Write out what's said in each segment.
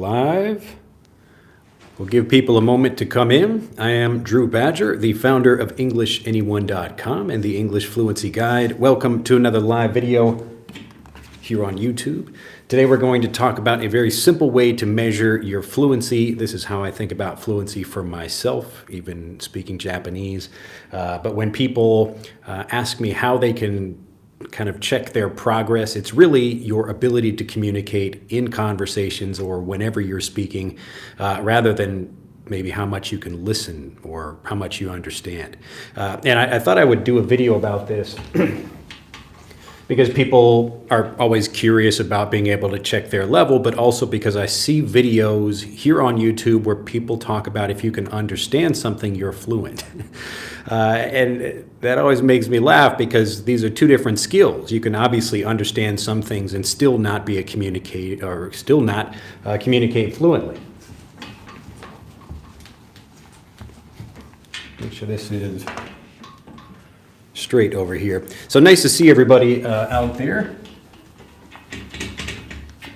live. We'll give people a moment to come in. I am Drew Badger, the founder of EnglishAnyone.com and the English Fluency Guide. Welcome to another live video here on YouTube. Today we're going to talk about a very simple way to measure your fluency. This is how I think about fluency for myself, even speaking Japanese. But when people ask me how they can kind of check their progress, it's really your ability to communicate in conversations or whenever you're speaking, rather than maybe how much you can listen or how much you understand. And I thought I would do a video about this because people are always curious about being able to check their level, but also because I see videos here on YouTube where people talk about if you can understand something, you're fluent. And that always makes me laugh because these are two different skills. You can obviously understand some things and still not be a communicator or still not communicate fluently. Make sure this is straight over here. So nice to see everybody out there.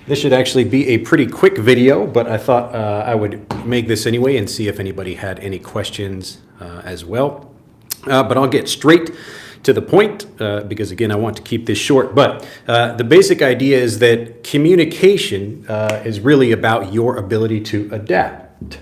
This should actually be a pretty quick video, but I thought I would make this anyway and see if anybody had any questions as well. But I'll get straight to the point because, again, I want to keep this short. But the basic idea is that communication is really about your ability to adapt.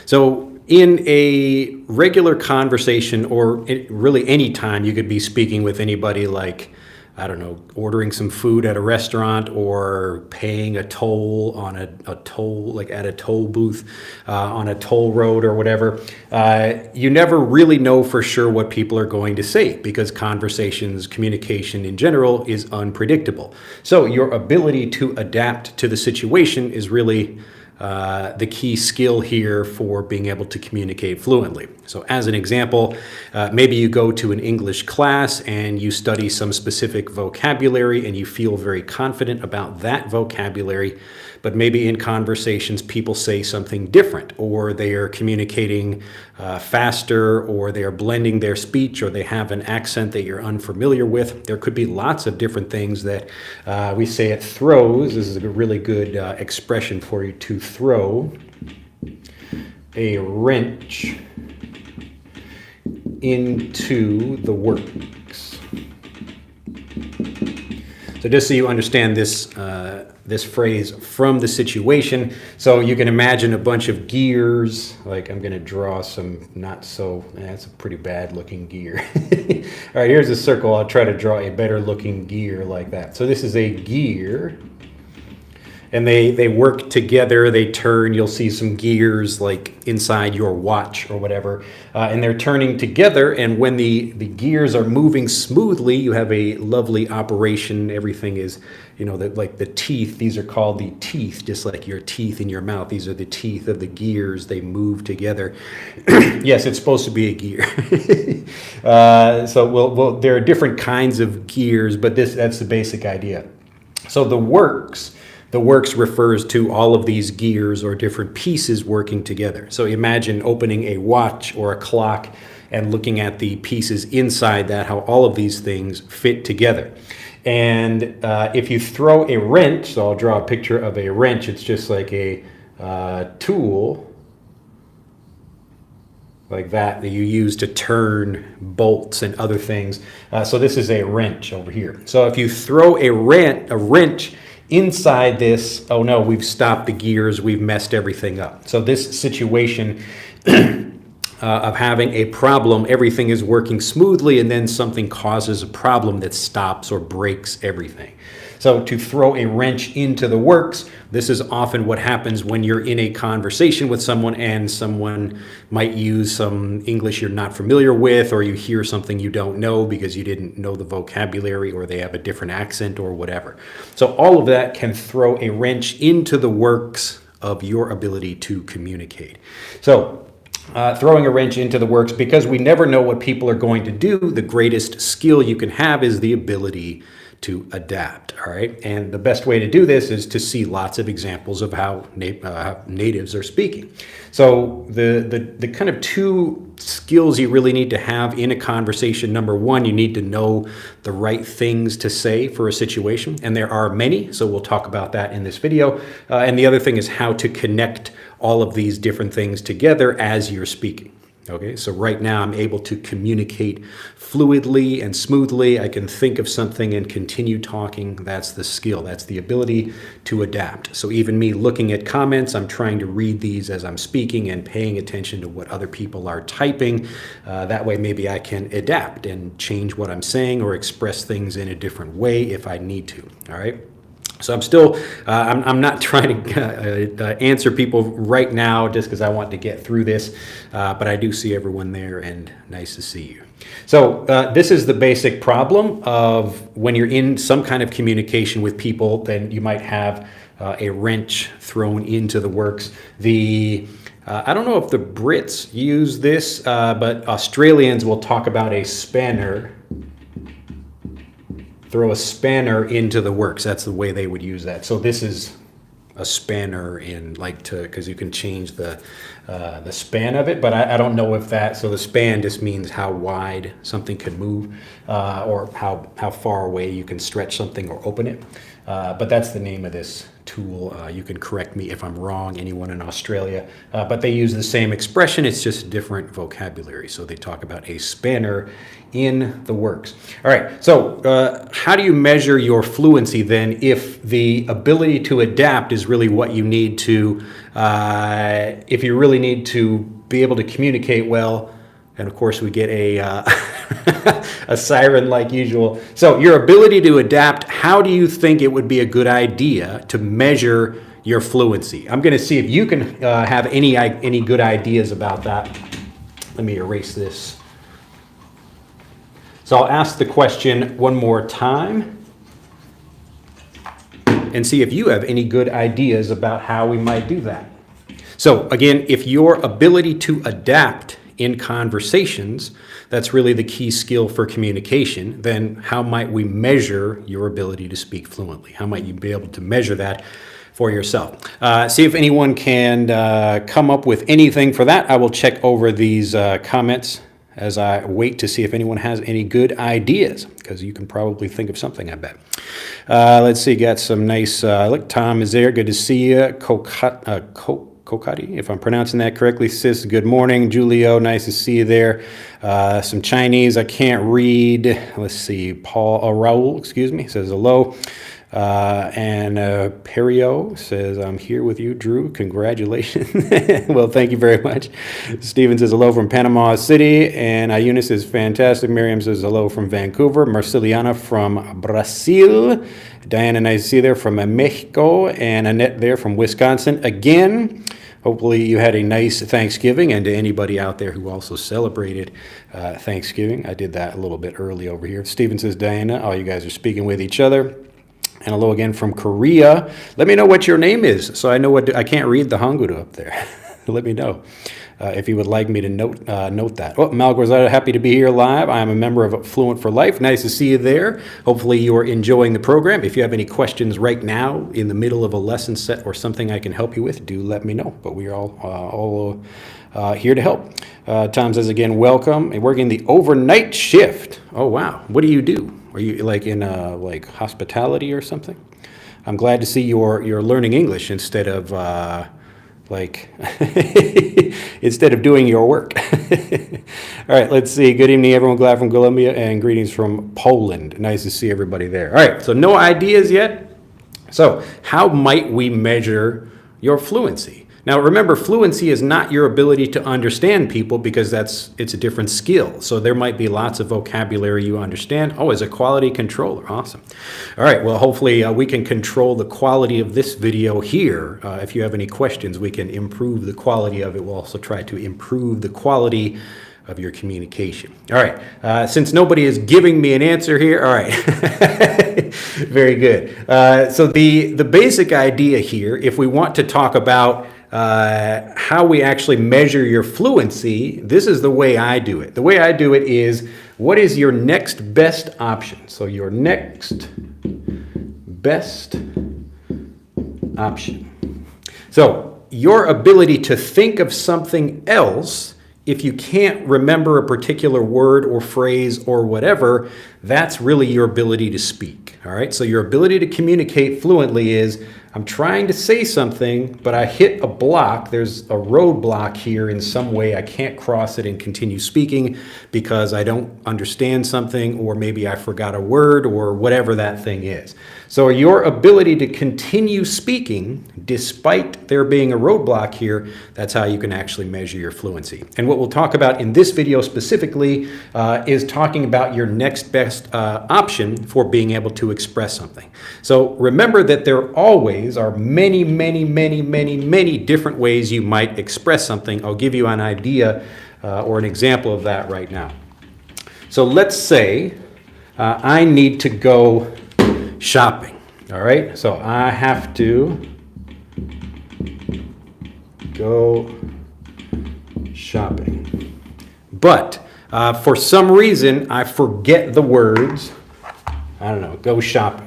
So in a regular conversation, or really any time, you could be speaking with anybody, like, I don't know, ordering some food at a restaurant or paying a toll on a toll, like at a toll booth on a toll road or whatever. You never really know for sure what people are going to say because conversations, communication in general is unpredictable. So your ability to adapt to the situation is really the key skill here for being able to communicate fluently. So as an example, maybe you go to an English class and you study some specific vocabulary and you feel very confident about that vocabulary, but maybe in conversations people say something different, or they are communicating faster, or they are blending their speech, or they have an accent that you're unfamiliar with. There could be lots of different things that we say it throws. This is a really good expression for you, to throw a wrench into the works. So just so you understand this this phrase from the situation, so you can imagine a bunch of gears. Like, I'm going to draw some not so, that's a pretty bad looking gear. All right, here's a circle. I'll try to draw a better looking gear like that. So this is a gear. And they work together, they turn. You'll see some gears like inside your watch or whatever, and they're turning together. And when the gears are moving smoothly, you have a lovely operation. Everything is, like the teeth. These are called the teeth, just like your teeth in your mouth. These are the teeth of the gears. They move together. Yes, it's supposed to be a gear. So there are different kinds of gears, but that's the basic idea. So the works refers to all of these gears or different pieces working together. So imagine opening a watch or a clock and looking at the pieces inside that, how all of these things fit together. And if you throw a wrench, so I'll draw a picture of a wrench. It's just like a tool like that you use to turn bolts and other things. So this is a wrench over here. So if you throw a wrench inside this, oh no, we've stopped the gears, we've messed everything up. So this situation of having a problem, everything is working smoothly, and then something causes a problem that stops or breaks everything. So to throw a wrench into the works, this is often what happens when you're in a conversation with someone and someone might use some English you're not familiar with, or you hear something you don't know because you didn't know the vocabulary, or they have a different accent or whatever. So all of that can throw a wrench into the works of your ability to communicate. So throwing a wrench into the works, because we never know what people are going to do, the greatest skill you can have is the ability to adapt, all right? And the best way to do this is to see lots of examples of how natives are speaking. So the kind of two skills you really need to have in a conversation. Number one, you need to know the right things to say for a situation, and there are many, so we'll talk about that in this video. And the other thing is how to connect all of these different things together as you're speaking. Okay, so right now I'm able to communicate fluidly and smoothly. I can think of something and continue talking. That's the skill. That's the ability to adapt. So even me looking at comments, I'm trying to read these as I'm speaking and paying attention to what other people are typing. That way maybe I can adapt and change what I'm saying or express things in a different way if I need to, all right? So I'm still, I'm not trying to answer people right now just because I want to get through this, but I do see everyone there and nice to see you. So this is the basic problem of when you're in some kind of communication with people, then you might have a wrench thrown into the works. I don't know if the Brits use this, but Australians will talk about a spanner. Throw a spanner into the works. That's the way they would use that. So this is a spanner in because you can change the span of it, but I don't know if that, so the span just means how wide something can move or how far away you can stretch something or open it. But that's the name of this tool. You can correct me if I'm wrong, anyone in Australia, but they use the same expression. It's just different vocabulary. So they talk about a spanner in the works. All right, so how do you measure your fluency then if the ability to adapt is really what you need to, if you really need to be able to communicate well? And of course we get a a siren like usual. So your ability to adapt, how do you think it would be a good idea to measure your fluency? I'm going to see if you can have any good ideas about that. Let me erase this. So I'll ask the question one more time and see if you have any good ideas about how we might do that. So again, if your ability to adapt in conversations, that's really the key skill for communication, then how might we measure your ability to speak fluently? How might you be able to measure that for yourself? See if anyone can come up with anything for that. I will check over these comments as I wait to see if anyone has any good ideas, because you can probably think of something, I bet. Let's see, got some nice, look, Tom is there, good to see you. Kokati, if I'm pronouncing that correctly, sis, good morning. Julio, nice to see you there. Some Chinese I can't read. Let's see, Raul, excuse me, says hello. And Perio says, I'm here with you, Drew. Congratulations. Well, thank you very much. Steven says hello from Panama City. And Ayuna says fantastic. Miriam says hello from Vancouver. Marceliana from Brazil. Diana, nice to see you there from Mexico. And Annette there from Wisconsin. Again, hopefully you had a nice Thanksgiving, and to anybody out there who also celebrated Thanksgiving. I did that a little bit early over here. Steven says, Diana, oh, you guys are speaking with each other. And hello again from Korea. Let me know what your name is, so I know I can't read the Hangul up there. Let me know if you would like me to note that. Oh, Malgorzata, happy to be here live. I am a member of Fluent for Life. Nice to see you there. Hopefully you are enjoying the program. If you have any questions right now in the middle of a lesson set or something I can help you with, do let me know. But we are all here to help. Tom says again, welcome. And working the overnight shift. Oh, wow. What do you do? Are you like in hospitality or something? I'm glad to see you're learning English instead of instead of doing your work. All right, let's see. Good evening, everyone. Glad from Colombia, and greetings from Poland. Nice to see everybody there. All right, so no ideas yet. So how might we measure your fluency? Now, remember, fluency is not your ability to understand people, because it's a different skill. So there might be lots of vocabulary you understand. Oh, as a quality controller. Awesome. All right. Well, hopefully we can control the quality of this video here. If you have any questions, we can improve the quality of it. We'll also try to improve the quality of your communication. All right. Since nobody is giving me an answer here. All right. Very good. So the basic idea here, if we want to talk about how we actually measure your fluency, this is the way I do it. The way I do it is What is your next best option? So your next best option. So your ability to think of something else, if you can't remember a particular word or phrase or whatever, that's really your ability to speak. All right. So your ability to communicate fluently is, I'm trying to say something, but I hit a block. There's a roadblock here in some way. I can't cross it and continue speaking because I don't understand something, or maybe I forgot a word, or whatever that thing is. So your ability to continue speaking despite there being a roadblock here, that's how you can actually measure your fluency. And what we'll talk about in this video specifically is talking about your next best option for being able to express something. So remember that there always are many, many, many, many, many different ways you might express something. I'll give you an idea or an example of that right now. So let's say I need to go shopping. All right, so I have to go shopping. But for some reason, I forget the words, I don't know, go shopping.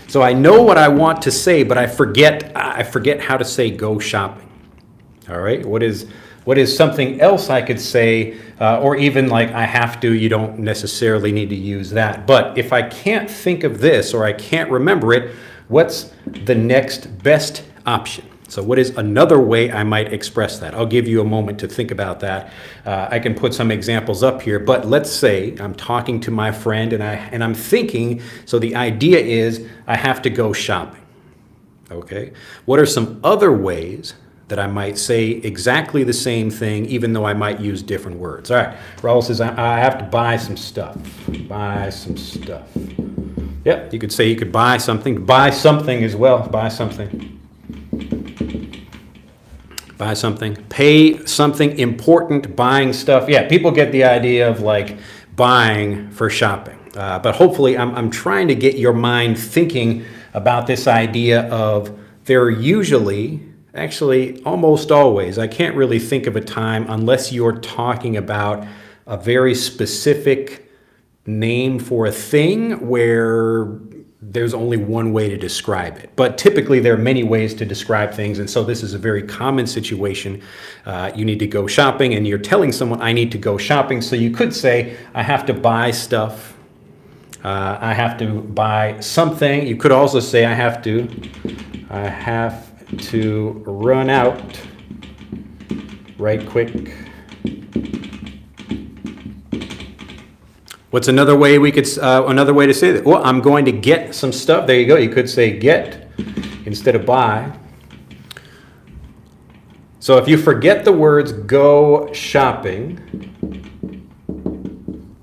So I know what I want to say, but I forget how to say go shopping. All right, what is something else I could say, or even like I have to, you don't necessarily need to use that. But if I can't think of this, or I can't remember it, what's the next best option? So what is another way I might express that? I'll give you a moment to think about that. I can put some examples up here, but let's say I'm talking to my friend and I'm thinking, so the idea is I have to go shopping. Okay, what are some other ways that I might say exactly the same thing, even though I might use different words? All right, Raul says, I have to buy some stuff. Buy some stuff. Yep, you could say you could buy something. Buy something as well. Buy something. Buy something. Pay something important. Buying stuff. Yeah, people get the idea of like buying for shopping. But hopefully I'm trying to get your mind thinking about this idea of there are usually, actually, almost always, I can't really think of a time unless you're talking about a very specific name for a thing where there's only one way to describe it. But typically there are many ways to describe things, and so this is a very common situation. You need to go shopping and you're telling someone, I need to go shopping. So you could say, I have to buy stuff. I have to buy something. You could also say, I have to run out right quick. What's another way another way to say that? Well, I'm going to get some stuff. There you go. You could say get instead of buy. So if you forget the words go shopping,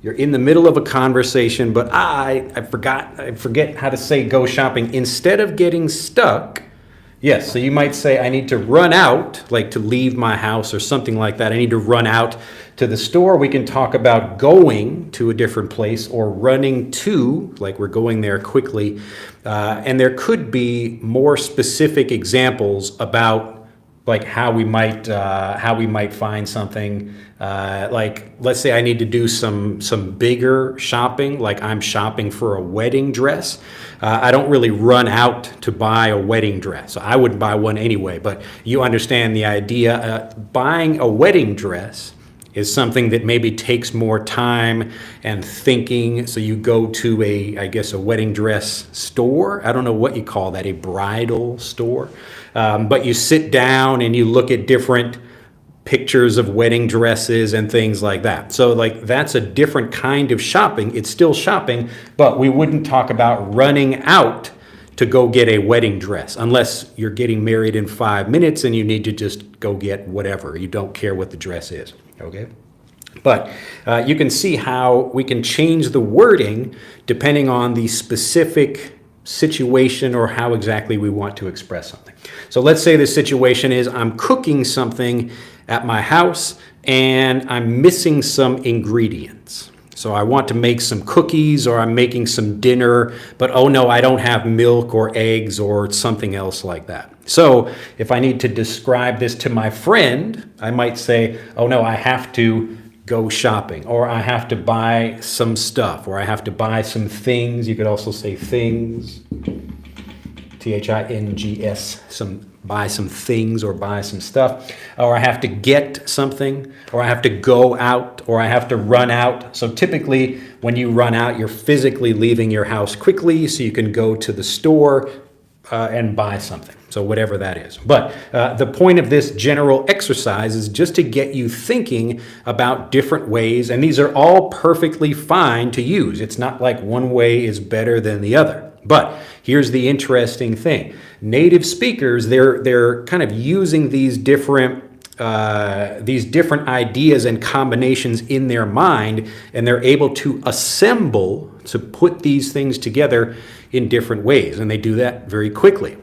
you're in the middle of a conversation, but I forget how to say go shopping. Instead of getting stuck, yes, so you might say I need to run out, like to leave my house or something like that. I need to run out to the store. We can talk about going to a different place or running to, like we're going there quickly. And there could be more specific examples about like how we might find something. Like let's say I need to do some bigger shopping, like I'm shopping for a wedding dress. I don't really run out to buy a wedding dress. So I wouldn't buy one anyway, but you understand the idea. Buying a wedding dress is something that maybe takes more time and thinking. So you go to a wedding dress store. I don't know what you call that, a bridal store. But you sit down and you look at different pictures of wedding dresses and things like that. So like that's a different kind of shopping. It's still shopping, but we wouldn't talk about running out to go get a wedding dress unless you're getting married in 5 minutes and you need to just go get whatever. You don't care what the dress is. Okay, but you can see how we can change the wording depending on the specific situation or how exactly we want to express something. So let's say the situation is I'm cooking something at my house and I'm missing some ingredients. So I want to make some cookies or I'm making some dinner, but oh no, I don't have milk or eggs or something else like that. So if I need to describe this to my friend, I might say, oh no, I have to go shopping, or I have to buy some stuff, or I have to buy some things. You could also say things, things, buy some things or buy some stuff, or I have to get something, or I have to go out, or I have to run out. So typically when you run out, you're physically leaving your house quickly so you can go to the store and buy something. So whatever that is. But the point of this general exercise is just to get you thinking about different ways, and these are all perfectly fine to use. It's not like one way is better than the other. But here's the interesting thing. Native speakers, they're kind of using these different ideas and combinations in their mind, and they're able to assemble, to put these things together in different ways, and they do that very quickly.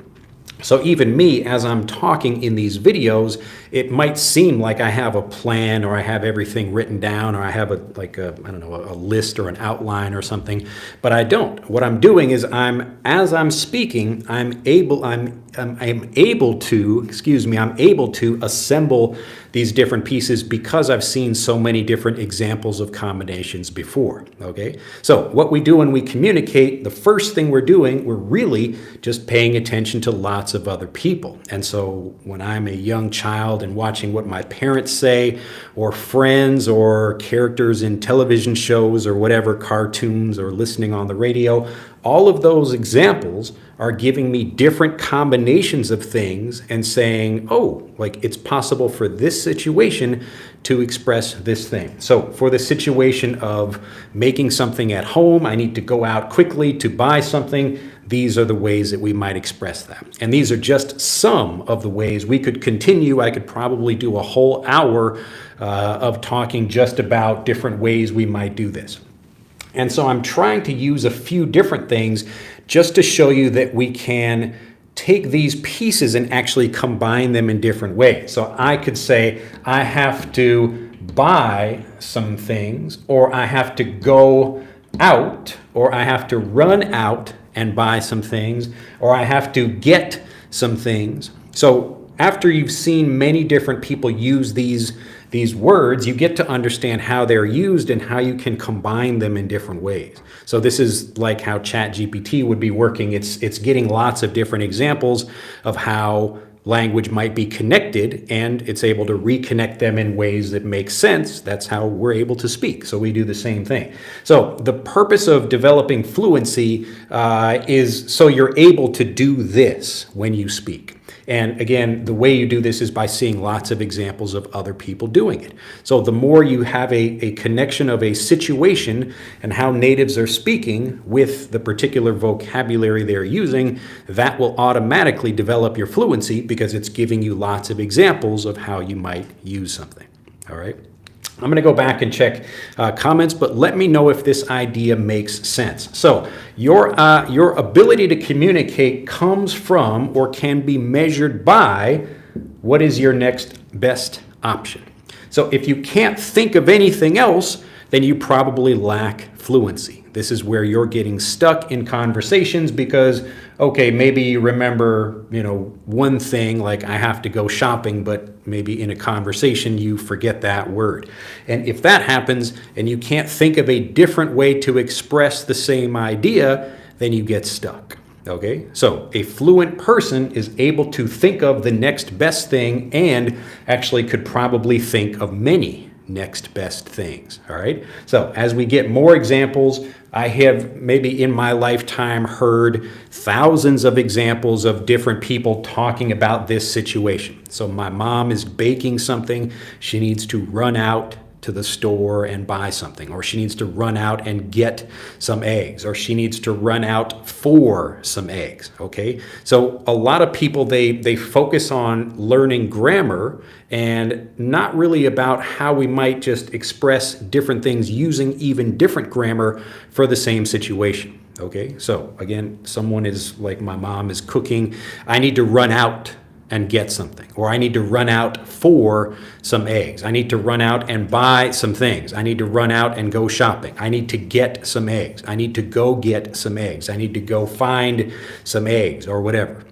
So even me, as I'm talking in these videos, it might seem like I have a plan, or I have everything written down, or I have a list or an outline or something, but I don't. What I'm doing is as I'm speaking, I'm able to assemble these different pieces because I've seen so many different examples of combinations before, okay? So what we do when we communicate, the first thing we're doing, we're really just paying attention to lots of other people. And so when I'm a young child and watching what my parents say, or friends, or characters in television shows, or whatever, cartoons, or listening on the radio, all of those examples are giving me different combinations of things and saying, oh, like it's possible for this situation to express this thing. So for the situation of making something at home, I need to go out quickly to buy something. These are the ways that we might express that. And these are just some of the ways. We could continue. I could probably do a whole hour of talking just about different ways we might do this. And so I'm trying to use a few different things just to show you that we can take these pieces and actually combine them in different ways. So I could say, I have to buy some things, or I have to go out, or I have to run out and buy some things, or I have to get some things. So after you've seen many different people use these words, you get to understand how they're used and how you can combine them in different ways. So this is like how ChatGPT would be working. It's getting lots of different examples of how language might be connected, and it's able to reconnect them in ways that make sense. That's how we're able to speak. So we do the same thing. So the purpose of developing fluency is so you're able to do this when you speak. And again, the way you do this is by seeing lots of examples of other people doing it. So the more you have a connection of a situation and how natives are speaking with the particular vocabulary they're using, that will automatically develop your fluency because it's giving you lots of examples of how you might use something. All right? I'm going to go back and check comments, but let me know if this idea makes sense. So your ability to communicate comes from or can be measured by what is your next best option. So if you can't think of anything else, then you probably lack fluency. This is where you're getting stuck in conversations because, okay, maybe you remember, one thing like I have to go shopping, but maybe in a conversation you forget that word. And if that happens and you can't think of a different way to express the same idea, then you get stuck. Okay, so a fluent person is able to think of the next best thing and actually could probably think of many next best things. All right, so as we get more examples, I have maybe in my lifetime heard thousands of examples of different people talking about this situation. So my mom is baking something. She needs to run out to the store and buy something, or she needs to run out and get some eggs, or she needs to run out for some eggs, okay? So a lot of people, they focus on learning grammar and not really about how we might just express different things using even different grammar for the same situation, okay? So again, someone is like my mom is cooking. I need to run out and get something, or I need to run out for some eggs. I need to run out and buy some things. I need to run out and go shopping. I need to get some eggs. I need to go get some eggs. I need to go find some eggs, or whatever.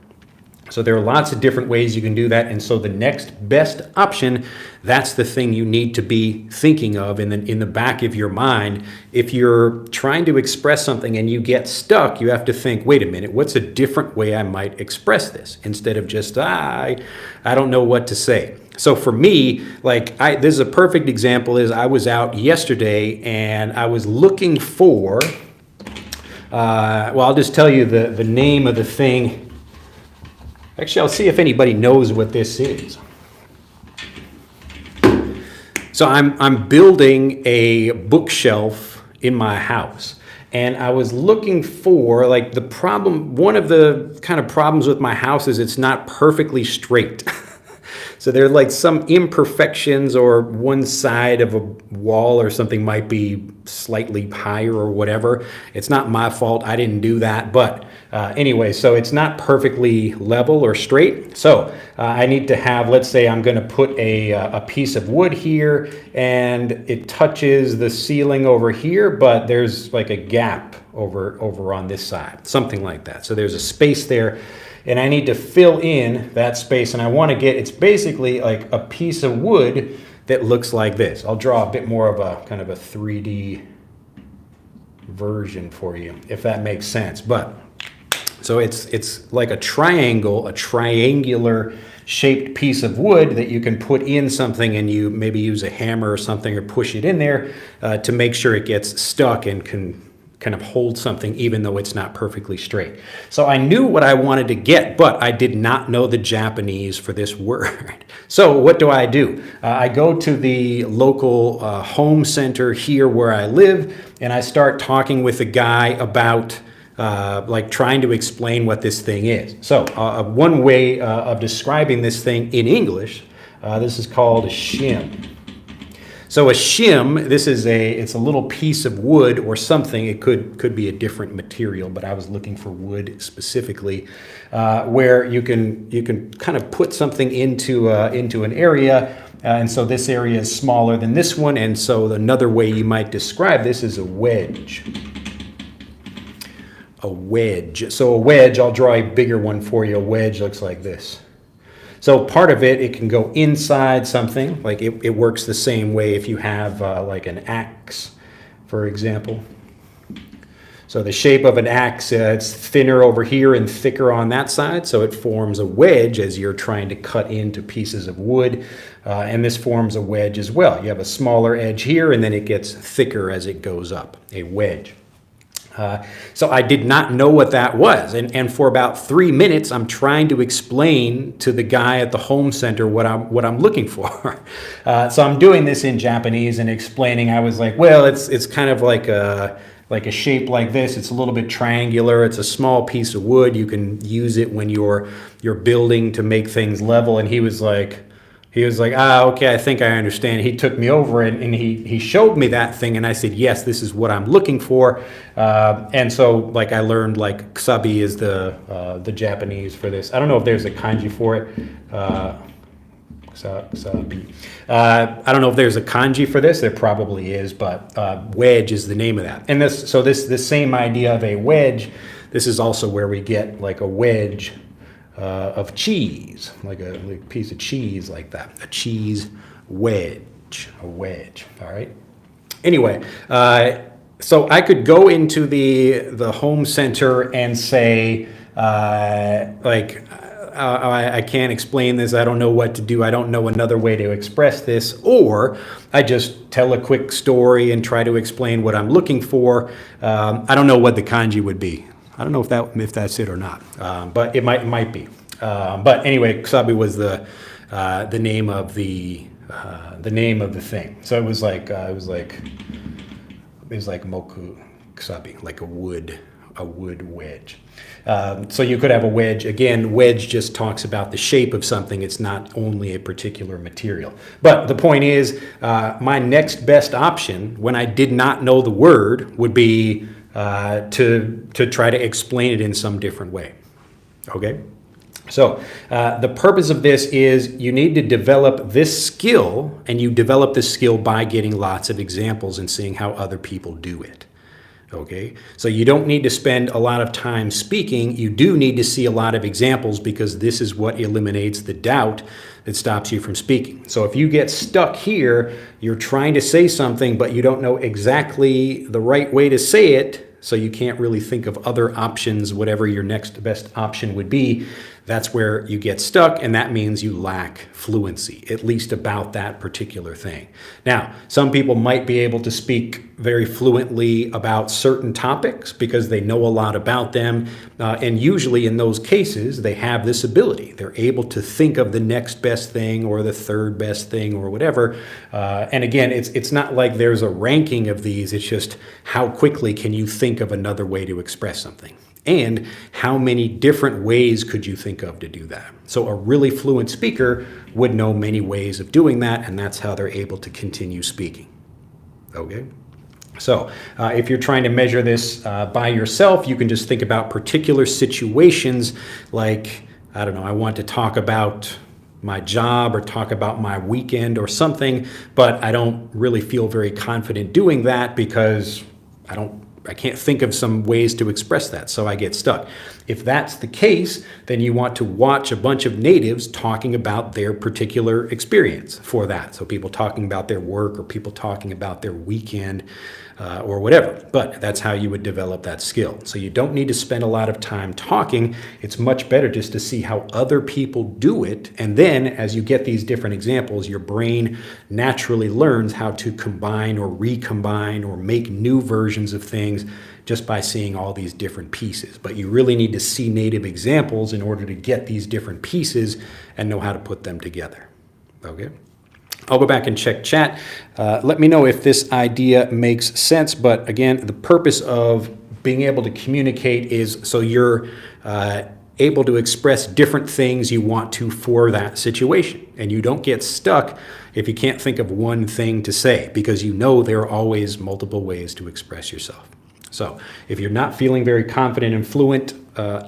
So there are lots of different ways you can do that. And so the next best option, that's the thing you need to be thinking of in the back of your mind. If you're trying to express something and you get stuck, you have to think, wait a minute, what's a different way I might express this? Instead of just, I don't know what to say. So for me, this is a perfect example is I was out yesterday and I was looking for, I'll just tell you the name of the thing. Actually, I'll see if anybody knows what this is. So I'm building a bookshelf in my house. And I was looking for, one of the kind of problems with my house is it's not perfectly straight. So there are some imperfections, or one side of a wall or something might be slightly higher or whatever. It's not my fault. I didn't do that. But anyway, so it's not perfectly level or straight. So I need to have, let's say I'm going to put a piece of wood here and it touches the ceiling over here, but there's a gap over on this side, something like that. So there's a space there. And I need to fill in that space, and I want to it's basically like a piece of wood that looks like this. I'll draw a bit more of a kind of a 3D version for you, if that makes sense. But so it's like a triangle, a triangular shaped piece of wood that you can put in something, and you maybe use a hammer or something or push it in there to make sure it gets stuck and can kind of hold something even though it's not perfectly straight. So I knew what I wanted to get, but I did not know the Japanese for this word. So what do? I go to the local home center here where I live, and I start talking with a guy about trying to explain what this thing is. So one way of describing this thing in English, this is called a shim. So a shim, it's a little piece of wood or something. It could be a different material, but I was looking for wood specifically, where you can kind of put something into an area, and so this area is smaller than this one, and so another way you might describe this is a wedge. A wedge. So a wedge, I'll draw a bigger one for you. A wedge looks like this. So part of it can go inside something, it works the same way if you have an axe, for example. So the shape of an axe, it's thinner over here and thicker on that side, so it forms a wedge as you're trying to cut into pieces of wood, and this forms a wedge as well. You have a smaller edge here, and then it gets thicker as it goes up, a wedge. So I did not know what that was, and for about 3 minutes I'm trying to explain to the guy at the home center what I'm looking for. So I'm doing this in Japanese and explaining. I was like, well, it's kind of like a shape like this. It's a little bit triangular. It's a small piece of wood. You can use it when you're building to make things level. And he was like, okay, I think I understand. He took me over and he showed me that thing, and I said, yes, this is what I'm looking for. And so I learned sabe is the Japanese for this. I don't know if there's a kanji for it. Sabe. I don't know if there's a kanji for this. There probably is, but wedge is the name of that. And this same idea of a wedge, this is also where we get a wedge of cheese, like a piece of cheese like that, a cheese wedge, a wedge. All right. Anyway, so I could go into the home center and say, I can't explain this. I don't know what to do. I don't know another way to express this. Or I just tell a quick story and try to explain what I'm looking for. I don't know what the kanji would be. I don't know if that's it or not, but it might be. But anyway, sabe was the name of the thing. So it was like moku sabe, like a wood wedge. So you could have a wedge. Again, wedge just talks about the shape of something. It's not only a particular material. But the point is, my next best option when I did not know the word would be to try to explain it in some different way. Okay? So the purpose of this is you need to develop this skill, and you develop this skill by getting lots of examples and seeing how other people do it. Okay, so you don't need to spend a lot of time speaking. You do need to see a lot of examples because this is what eliminates the doubt that stops you from speaking. So if you get stuck here, you're trying to say something, but you don't know exactly the right way to say it, so you can't really think of other options, whatever your next best option would be. That's where you get stuck, and that means you lack fluency, at least about that particular thing. Now, some people might be able to speak very fluently about certain topics because they know a lot about them, and usually in those cases, they have this ability. They're able to think of the next best thing or the third best thing or whatever. And again, it's not like there's a ranking of these, it's just how quickly can you think of another way to express something. And how many different ways could you think of to do that? So a really fluent speaker would know many ways of doing that, and that's how they're able to continue speaking. Okay? So if you're trying to measure this by yourself, you can just think about particular situations like, I don't know, I want to talk about my job or talk about my weekend or something, but I don't really feel very confident doing that because I can't think of some ways to express that, so I get stuck. If that's the case, then you want to watch a bunch of natives talking about their particular experience for that. So people talking about their work or people talking about their weekend or whatever. But that's how you would develop that skill. So you don't need to spend a lot of time talking. It's much better just to see how other people do it. And then as you get these different examples, your brain naturally learns how to combine or recombine or make new versions of things just by seeing all these different pieces. But you really need to see native examples in order to get these different pieces and know how to put them together. Okay? I'll go back and check chat. Let me know if this idea makes sense. But again, the purpose of being able to communicate is so you're able to express different things you want to for that situation. And you don't get stuck if you can't think of one thing to say, because you know there are always multiple ways to express yourself. So if you're not feeling very confident and fluent,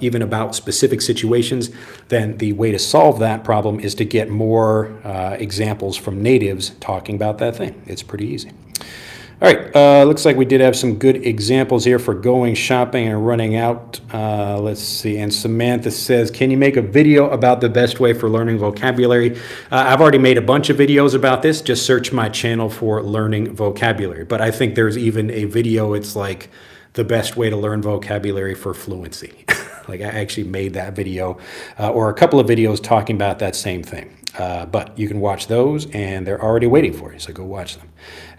even about specific situations, then the way to solve that problem is to get more examples from natives talking about that thing. It's pretty easy. All right, looks like we did have some good examples here for going shopping and running out. Let's see, and Samantha says, can you make a video about the best way for learning vocabulary? I've already made a bunch of videos about this. Just search my channel for learning vocabulary. But I think there's even a video, it's like the best way to learn vocabulary for fluency. Like I actually made that video or a couple of videos talking about that same thing. But you can watch those and they're already waiting for you, so go watch them.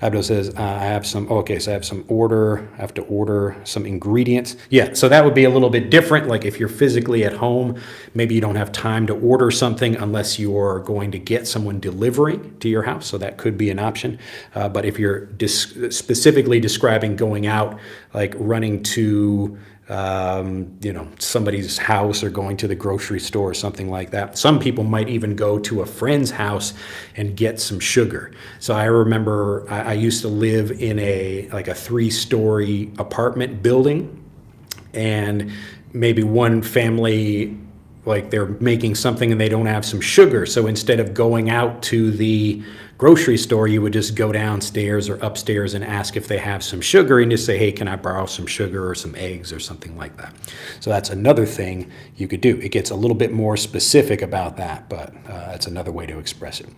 Abdo says, I have some I have to order some ingredients. Yeah, so that would be a little bit different. Like if you're physically at home, maybe you don't have time to order something unless you're going to get someone delivering to your house. So that could be an option. But if you're specifically describing going out, like running to somebody's house or going to the grocery store or something like that. Some people might even go to a friend's house and get some sugar. So I remember I used to live in a 3-story apartment building, and maybe one family, like they're making something and they don't have some sugar. So instead of going out to the grocery store, you would just go downstairs or upstairs and ask if they have some sugar and just say, hey, can I borrow some sugar or some eggs or something like that. So that's another thing you could do. It gets a little bit more specific about that, but that's another way to express it.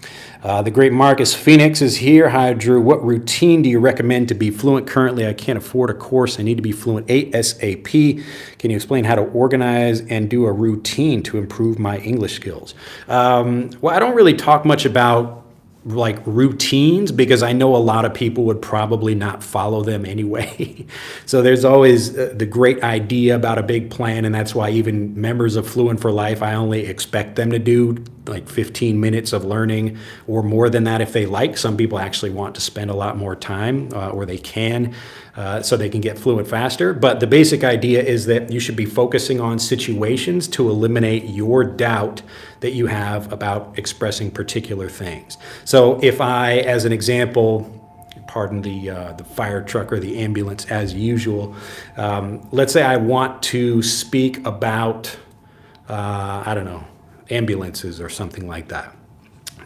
The great Marcus Phoenix is here. Hi, Drew. What routine do you recommend to be fluent currently? I can't afford a course. I need to be fluent ASAP. Can you explain how to organize and do a routine to improve my English skills? Well, I don't really talk much about like routines because I know a lot of people would probably not follow them anyway. So there's always the great idea about a big plan, and that's why even members of Fluent for Life, I only expect them to do like 15 minutes of learning or more than that if they like. Some people actually want to spend a lot more time or they can so they can get fluent faster. But the basic idea is that you should be focusing on situations to eliminate your doubt that you have about expressing particular things. So if I, as an example, pardon the fire truck or the ambulance as usual, let's say I want to speak about, ambulances or something like that.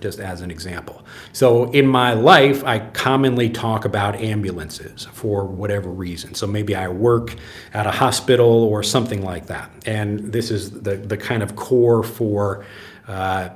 just as an example. So in my life, I commonly talk about ambulances for whatever reason. So maybe I work at a hospital or something like that. And this is the kind of core for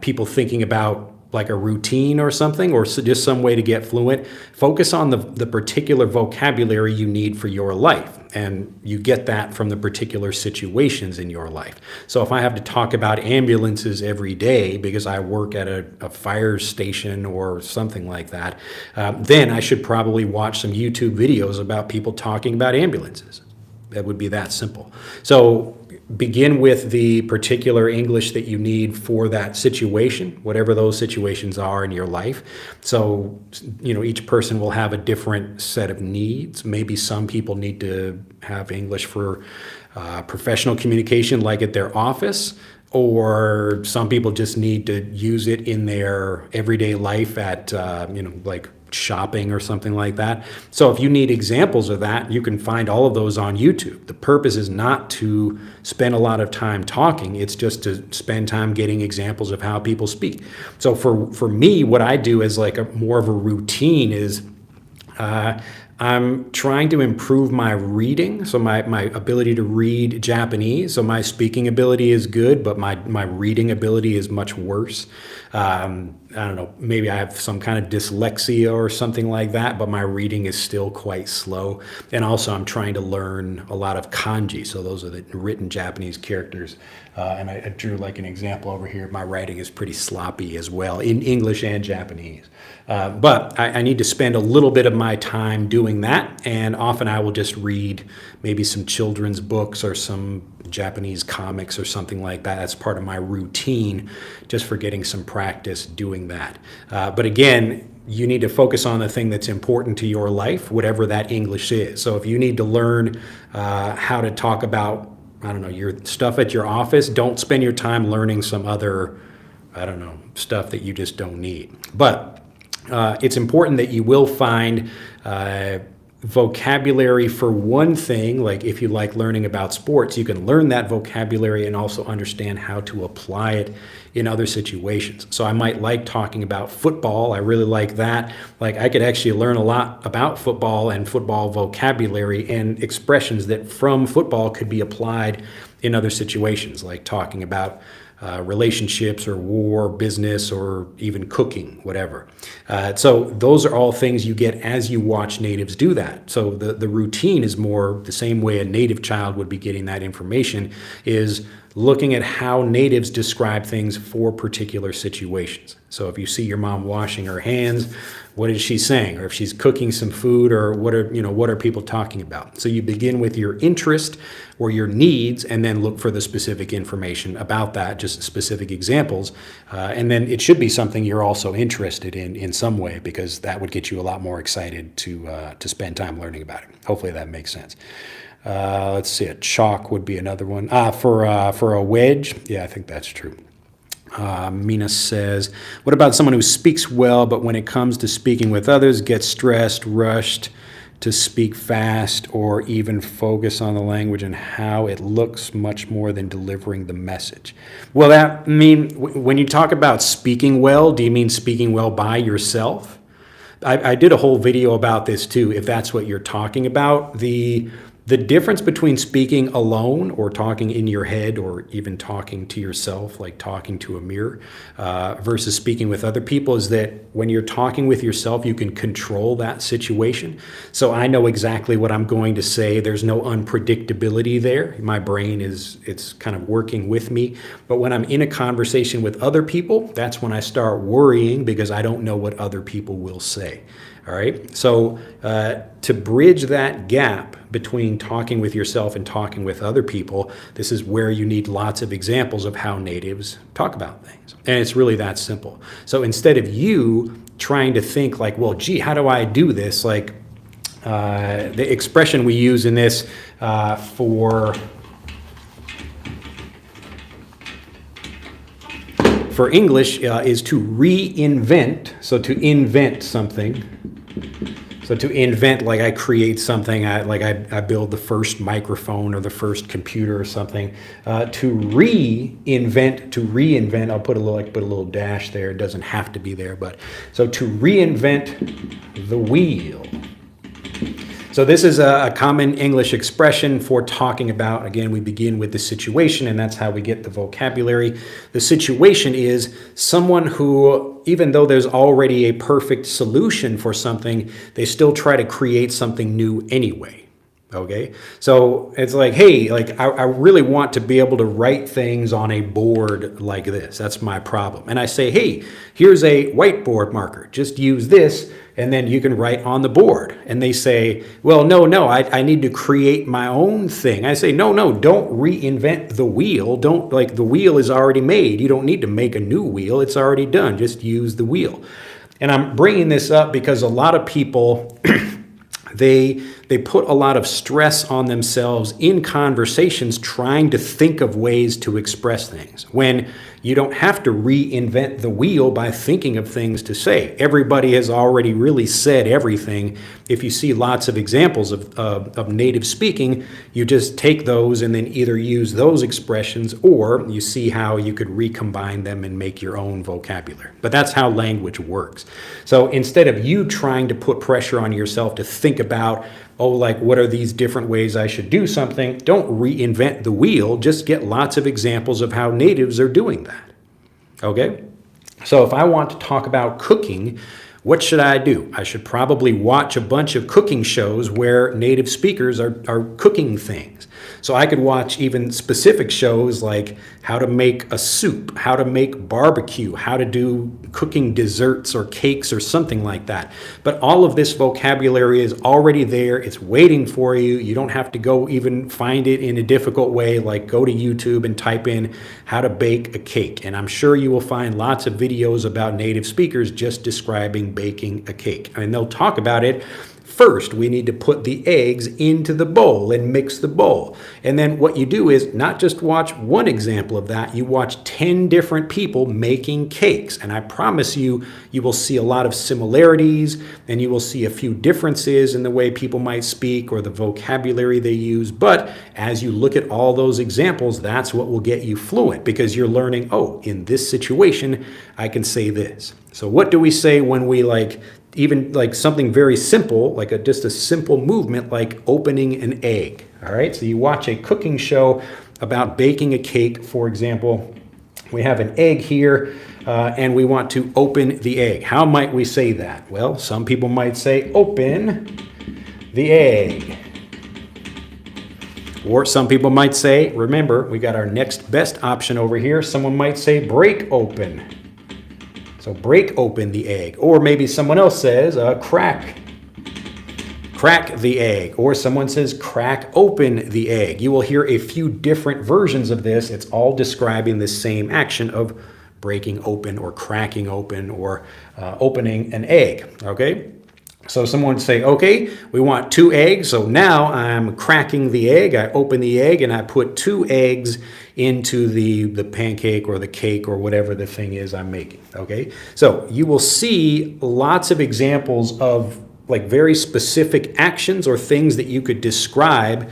people thinking about like a routine or something, or just some way to get fluent. Focus on the particular vocabulary you need for your life. And you get that from the particular situations in your life. So if I have to talk about ambulances every day because I work at a fire station or something like that, then I should probably watch some YouTube videos about people talking about ambulances. That would be that simple. So begin with the particular English that you need for that situation, whatever those situations are in your life. So, each person will have a different set of needs. Maybe some people need to have English for professional communication, like at their office, or some people just need to use it in their everyday life at, like shopping or something like that. So if you need examples of that, you can find all of those on YouTube. The purpose is not to spend a lot of time talking. It's just to spend time getting examples of how people speak. So for me, what I do as like more of a routine is I'm trying to improve my reading, so my ability to read Japanese. So my speaking ability is good, but my reading ability is much worse. I don't know, maybe I have some kind of dyslexia or something like that, but my reading is still quite slow. And also I'm trying to learn a lot of kanji. So those are the written Japanese characters. And I drew like an example over here. My writing is pretty sloppy as well in English and Japanese. But I need to spend a little bit of my time doing that. And often I will just read maybe some children's books or some Japanese comics or something like that. That's part of my routine, just for getting some practice doing that. But again, you need to focus on the thing that's important to your life, whatever that English is. So if you need to learn how to talk about, I don't know, your stuff at your office, don't spend your time learning some other, I don't know, stuff that you just don't need. But it's important that you will find vocabulary for one thing. Like if you like learning about sports, you can learn that vocabulary and also understand how to apply it in other situations. So I might like talking about football. I really like that. Like I could actually learn a lot about football and football vocabulary and expressions that from football could be applied in other situations, like talking about relationships or war, business, or even cooking, whatever. So those are all things you get as you watch natives do that. So the routine is more the same way a native child would be getting that information, is looking at how natives describe things for particular situations. So if you see your mom washing her hands, what is she saying? Or if she's cooking some food, or what are people talking about? So you begin with your interest or your needs, and then look for the specific information about that, just specific examples. And then it should be something you're also interested in some way, because that would get you a lot more excited to spend time learning about it. Hopefully that makes sense. Let's see, a chalk would be another one. For a wedge, yeah, I think that's true. Mina says, what about someone who speaks well, but when it comes to speaking with others, gets stressed, rushed to speak fast, or even focus on the language and how it looks much more than delivering the message? Well, when you talk about speaking well, do you mean speaking well by yourself? I did a whole video about this too, if that's what you're talking about. The difference between speaking alone or talking in your head, or even talking to yourself, like talking to a mirror, versus speaking with other people, is that when you're talking with yourself, you can control that situation. So I know exactly what I'm going to say. There's no unpredictability there. My brain it's kind of working with me. But when I'm in a conversation with other people, that's when I start worrying, because I don't know what other people will say. All right. So to bridge that gap between talking with yourself and talking with other people, this is where you need lots of examples of how natives talk about things. And it's really that simple. So instead of you trying to think like, well, gee, how do I do this? Like the expression we use in this for English is to reinvent. So to invent something. So to invent, like I create something, I build the first microphone or the first computer or something. To reinvent, I'll put a little dash there. It doesn't have to be there, but so to reinvent the wheel. So this is a common English expression for talking about, again, we begin with the situation, and that's how we get the vocabulary. The situation is someone who, even though there's already a perfect solution for something, they still try to create something new anyway. Okay, so it's like, hey, like I really want to be able to write things on a board like this. That's my problem. And I say, hey, here's a whiteboard marker. Just use this, and then you can write on the board. And they say, well, no, I need to create my own thing. I say, no, don't reinvent the wheel. Don't, like, the wheel is already made. You don't need to make a new wheel. It's already done. Just use the wheel. And I'm bringing this up because a lot of people, they put a lot of stress on themselves in conversations trying to think of ways to express things, when you don't have to reinvent the wheel by thinking of things to say. Everybody has already really said everything. If you see lots of examples of native speaking, you just take those and then either use those expressions, or you see how you could recombine them and make your own vocabulary. But that's how language works. So instead of you trying to put pressure on yourself to think about, oh, like, what are these different ways I should do something? Don't reinvent the wheel. Just get lots of examples of how natives are doing that. Okay? So if I want to talk about cooking, what should I do? I should probably watch a bunch of cooking shows where native speakers are cooking things. So I could watch even specific shows like how to make a soup, how to make barbecue, how to do cooking desserts or cakes or something like that. But all of this vocabulary is already there. It's waiting for you. You don't have to go even find it in a difficult way, like go to YouTube and type in how to bake a cake. And I'm sure you will find lots of videos about native speakers just describing baking a cake. I mean, they'll talk about it. First, we need to put the eggs into the bowl and mix the bowl. And then what you do is not just watch one example of that, you watch 10 different people making cakes. And I promise you, you will see a lot of similarities, and you will see a few differences in the way people might speak or the vocabulary they use. But as you look at all those examples, that's what will get you fluent, because you're learning, oh, in this situation, I can say this. So what do we say when we even like something very simple, like just a simple movement like opening an egg? All right, so you watch a cooking show about baking a cake, for example. We have an egg here, and we want to open the egg. How might we say that? Well, some people might say open the egg. Or some people might say, remember, we got our next best option over here. Someone might say break open. So break open the egg. Or maybe someone else says crack the egg. Or someone says crack open the egg. You will hear a few different versions of this. It's all describing the same action of breaking open or cracking open or opening an egg. Okay? So someone would say, okay, we want 2 eggs. So now I'm cracking the egg. I open the egg and I put 2 eggs into the pancake or the cake or whatever the thing is I'm making. Okay. So you will see lots of examples of like very specific actions or things that you could describe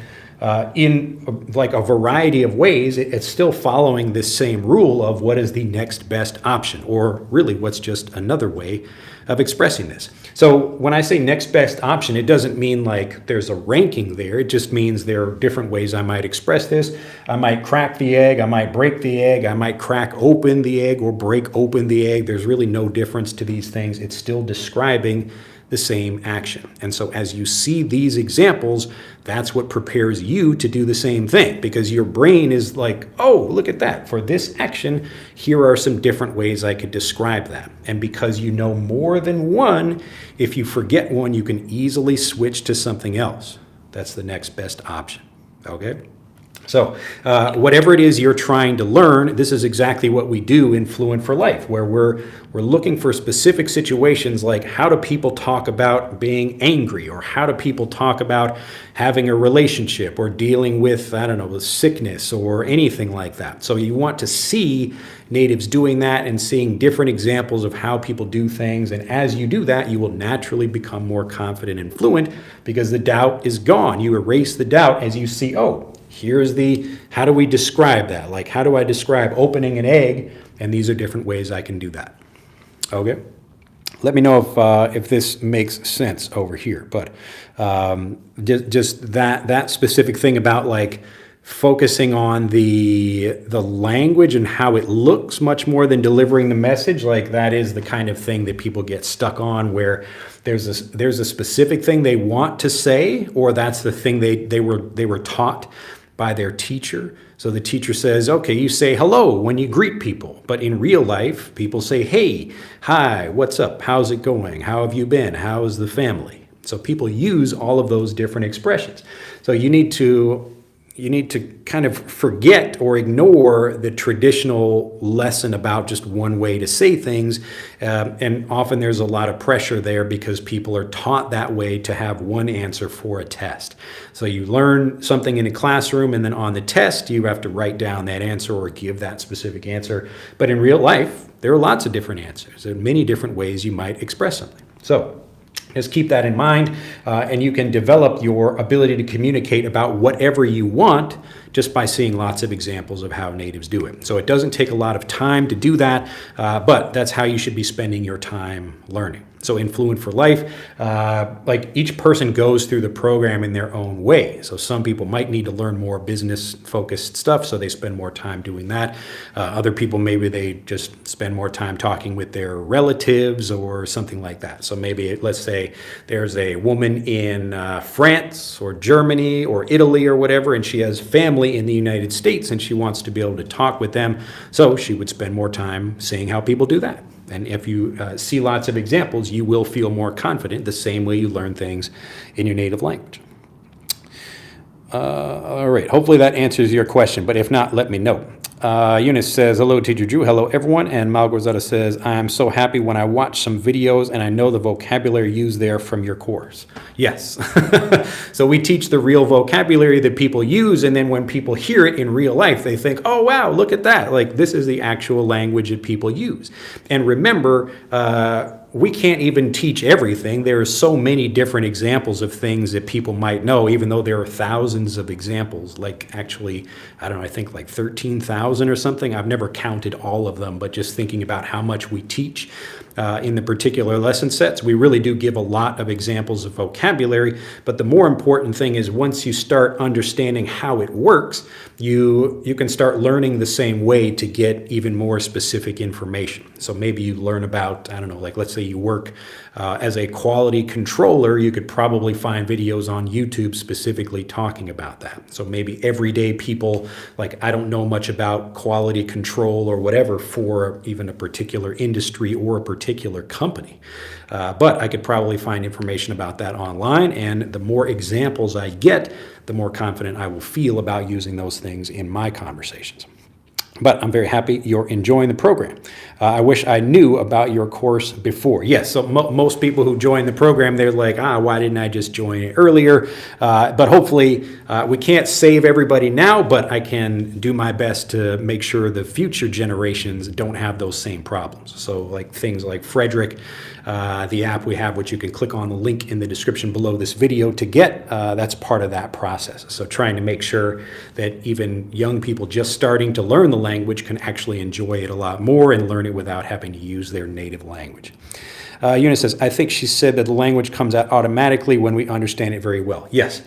in like a variety of ways. It's still following this same rule of what is the next best option, or really what's just another way of expressing this. So when I say next best option, it doesn't mean like there's a ranking there. It just means there are different ways I might express this. I might crack the egg, I might break the egg, I might crack open the egg or break open the egg. There's really no difference to these things. It's still describing the same action. And so as you see these examples, that's what prepares you to do the same thing, because your brain is like, oh, look at that. For this action, here are some different ways I could describe that. And because you know more than one, if you forget one, you can easily switch to something else. That's the next best option. Okay? So whatever it is you're trying to learn, this is exactly what we do in Fluent for Life, where we're looking for specific situations like how do people talk about being angry, or how do people talk about having a relationship or dealing with, I don't know, with sickness or anything like that. So you want to see natives doing that and seeing different examples of how people do things. And as you do that, you will naturally become more confident and fluent because the doubt is gone. You erase the doubt as you see, oh, here's how do we describe that? Like, how do I describe opening an egg? And these are different ways I can do that. Okay. Let me know if this makes sense over here. But just that specific thing about like focusing on the language and how it looks much more than delivering the message, like that is the kind of thing that people get stuck on, where there's a specific thing they want to say, or that's the thing they were taught by their teacher. So the teacher says, okay, you say hello when you greet people. But in real life, people say, hey, hi, what's up? How's it going? How have you been? How's the family? So people use all of those different expressions. So you need to kind of forget or ignore the traditional lesson about just one way to say things. And often there's a lot of pressure there because people are taught that way to have one answer for a test. So you learn something in a classroom, and then on the test, you have to write down that answer or give that specific answer. But in real life, there are lots of different answers. There are many different ways you might express something. So just keep that in mind, and you can develop your ability to communicate about whatever you want just by seeing lots of examples of how natives do it. So it doesn't take a lot of time to do that, but that's how you should be spending your time learning. So in Fluent for Life, like each person goes through the program in their own way. So some people might need to learn more business-focused stuff, so they spend more time doing that. Other people, maybe they just spend more time talking with their relatives or something like that. So maybe, let's say there's a woman in France or Germany or Italy or whatever, and she has family in the United States, and she wants to be able to talk with them. So she would spend more time seeing how people do that. And if you see lots of examples, you will feel more confident the same way you learn things in your native language. All right, hopefully that answers your question, but if not, let me know. Eunice says, hello, Teacher Drew. Hello, everyone. And Malgorzata says, I'm so happy when I watch some videos and I know the vocabulary used there from your course. Yes. So we teach the real vocabulary that people use, and then when people hear it in real life, they think, oh, wow, look at that. Like, this is the actual language that people use. And remember, we can't even teach everything. There are so many different examples of things that people might know, even though there are thousands of examples, like actually, I don't know, I think like 13,000 or something. I've never counted all of them, but just thinking about how much we teach in the particular lesson sets, we really do give a lot of examples of vocabulary. But the more important thing is once you start understanding how it works, you can start learning the same way to get even more specific information. So maybe you learn about, I don't know, like let's say you work as a quality controller, you could probably find videos on YouTube specifically talking about that. So maybe everyday people, like I don't know much about quality control or whatever for even a particular industry or a particular company. But I could probably find information about that online, and the more examples I get, the more confident I will feel about using those things in my conversations. But I'm very happy you're enjoying the program. I wish I knew about your course before. Yes, so most people who join the program, they're like, why didn't I just join it earlier? But hopefully we can't save everybody now, but I can do my best to make sure the future generations don't have those same problems. So like things like Frederick, the app we have, which you can click on the link in the description below this video to get, that's part of that process. So trying to make sure that even young people just starting to learn the language can actually enjoy it a lot more and learn it without having to use their native language. Eunice says, I think she said that the language comes out automatically when we understand it very well. Yes.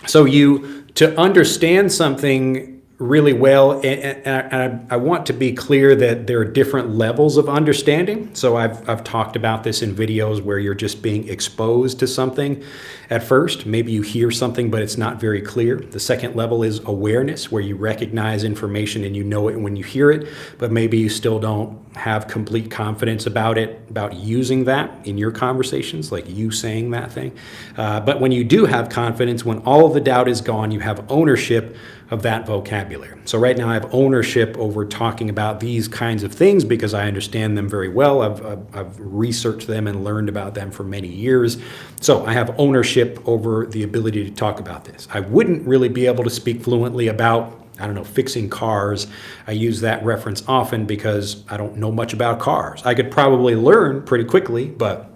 So to understand something really well, and I want to be clear that there are different levels of understanding. So I've talked about this in videos where you're just being exposed to something at first. Maybe you hear something, but it's not very clear. The second level is awareness, where you recognize information and you know it when you hear it, but maybe you still don't have complete confidence about it, about using that in your conversations, like you saying that thing. But when you do have confidence, when all of the doubt is gone, you have ownership of that vocabulary. So right now I have ownership over talking about these kinds of things because I understand them very well. I've researched them and learned about them for many years. So I have ownership over the ability to talk about this. I wouldn't really be able to speak fluently about, I don't know, fixing cars. I use that reference often because I don't know much about cars. I could probably learn pretty quickly, but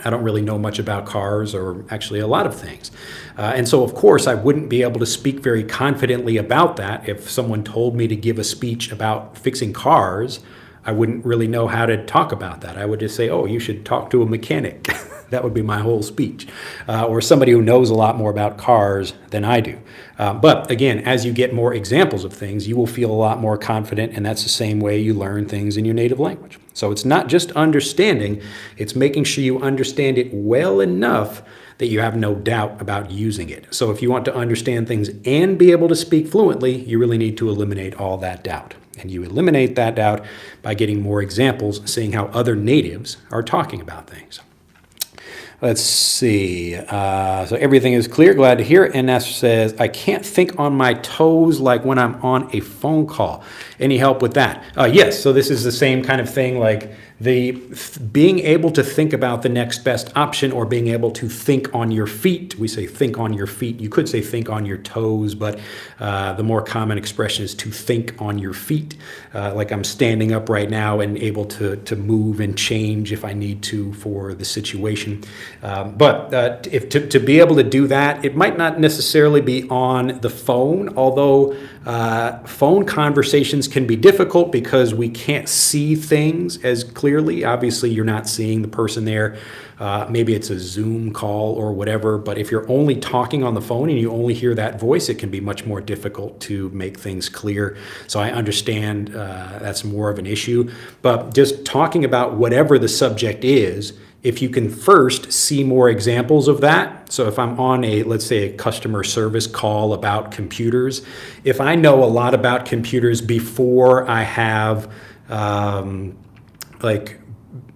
I don't really know much about cars or actually a lot of things. And so, of course, I wouldn't be able to speak very confidently about that. If someone told me to give a speech about fixing cars, I wouldn't really know how to talk about that. I would just say, oh, you should talk to a mechanic. That would be my whole speech. Or somebody who knows a lot more about cars than I do. But again, as you get more examples of things, you will feel a lot more confident, and that's the same way you learn things in your native language. So it's not just understanding, it's making sure you understand it well enough that you have no doubt about using it. So if you want to understand things and be able to speak fluently, you really need to eliminate all that doubt. And you eliminate that doubt by getting more examples, seeing how other natives are talking about things. Let's see. So everything is clear. Glad to hear it. And Nestor says, I can't think on my toes like when I'm on a phone call. Any help with that? Yes. So this is the same kind of thing, like being able to think about the next best option, or being able to think on your feet. We say think on your feet. You could say think on your toes, but the more common expression is to think on your feet. Like I'm standing up right now and able to move and change if I need to for the situation. But if to be able to do that, it might not necessarily be on the phone, although phone conversations can be difficult because we can't see things as clearly. Obviously, you're not seeing the person there. Maybe it's a Zoom call or whatever, but if you're only talking on the phone and you only hear that voice, it can be much more difficult to make things clear. So I understand that's more of an issue, but just talking about whatever the subject is, if you can first see more examples of that. So if I'm on let's say a customer service call about computers, if I know a lot about computers before I have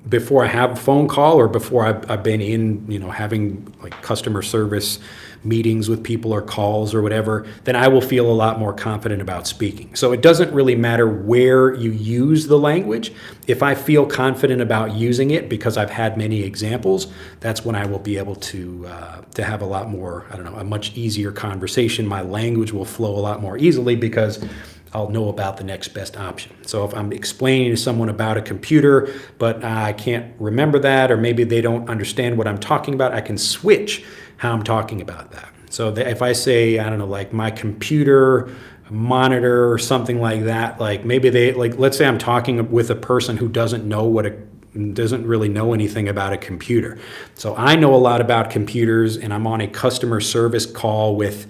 before I have a phone call, or before I've been in, having like customer service meetings with people or calls or whatever, then I will feel a lot more confident about speaking. So it doesn't really matter where you use the language. If I feel confident about using it because I've had many examples, that's when I will be able to have a lot more, a much easier conversation. My language will flow a lot more easily because I'll know about the next best option. So if I'm explaining to someone about a computer, but I can't remember that, or maybe they don't understand what I'm talking about, I can switch how I'm talking about that. So if I say, like my computer monitor or something like that, like maybe let's say I'm talking with a person who doesn't really know anything about a computer. So I know a lot about computers, and I'm on a customer service call with,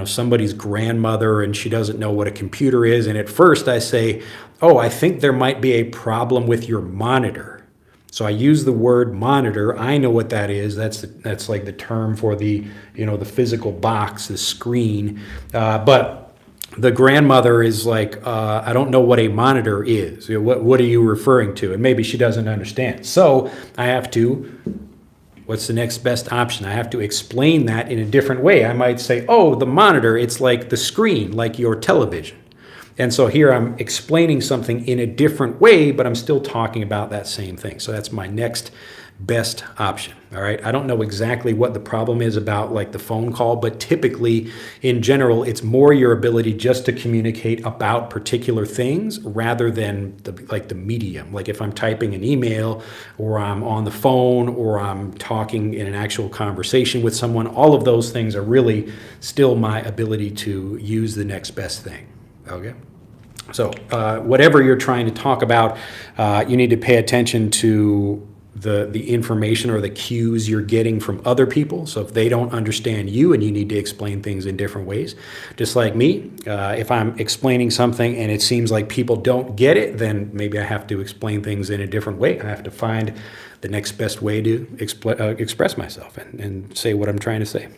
somebody's grandmother, and she doesn't know what a computer is. And at first I say, oh, I think there might be a problem with your monitor. So I use the word monitor. I know what that is. That's like the term for the physical box, the screen. But the grandmother is like, I don't know what a monitor is. What are you referring to? And maybe she doesn't understand. So I have to, what's the next best option? I have to explain that in a different way. I might say, oh, the monitor, it's like the screen, like your television. And so here I'm explaining something in a different way, but I'm still talking about that same thing. So that's my next best option. All right. I don't know exactly what the problem is about like the phone call, but typically in general, it's more your ability just to communicate about particular things rather than the medium. Like if I'm typing an email, or I'm on the phone, or I'm talking in an actual conversation with someone, all of those things are really still my ability to use the next best thing. Okay. So whatever you're trying to talk about, you need to pay attention to the information or the cues you're getting from other people. So if they don't understand you and you need to explain things in different ways, just like me, if I'm explaining something and it seems like people don't get it, then maybe I have to explain things in a different way. I have to find the next best way to express myself and say what I'm trying to say.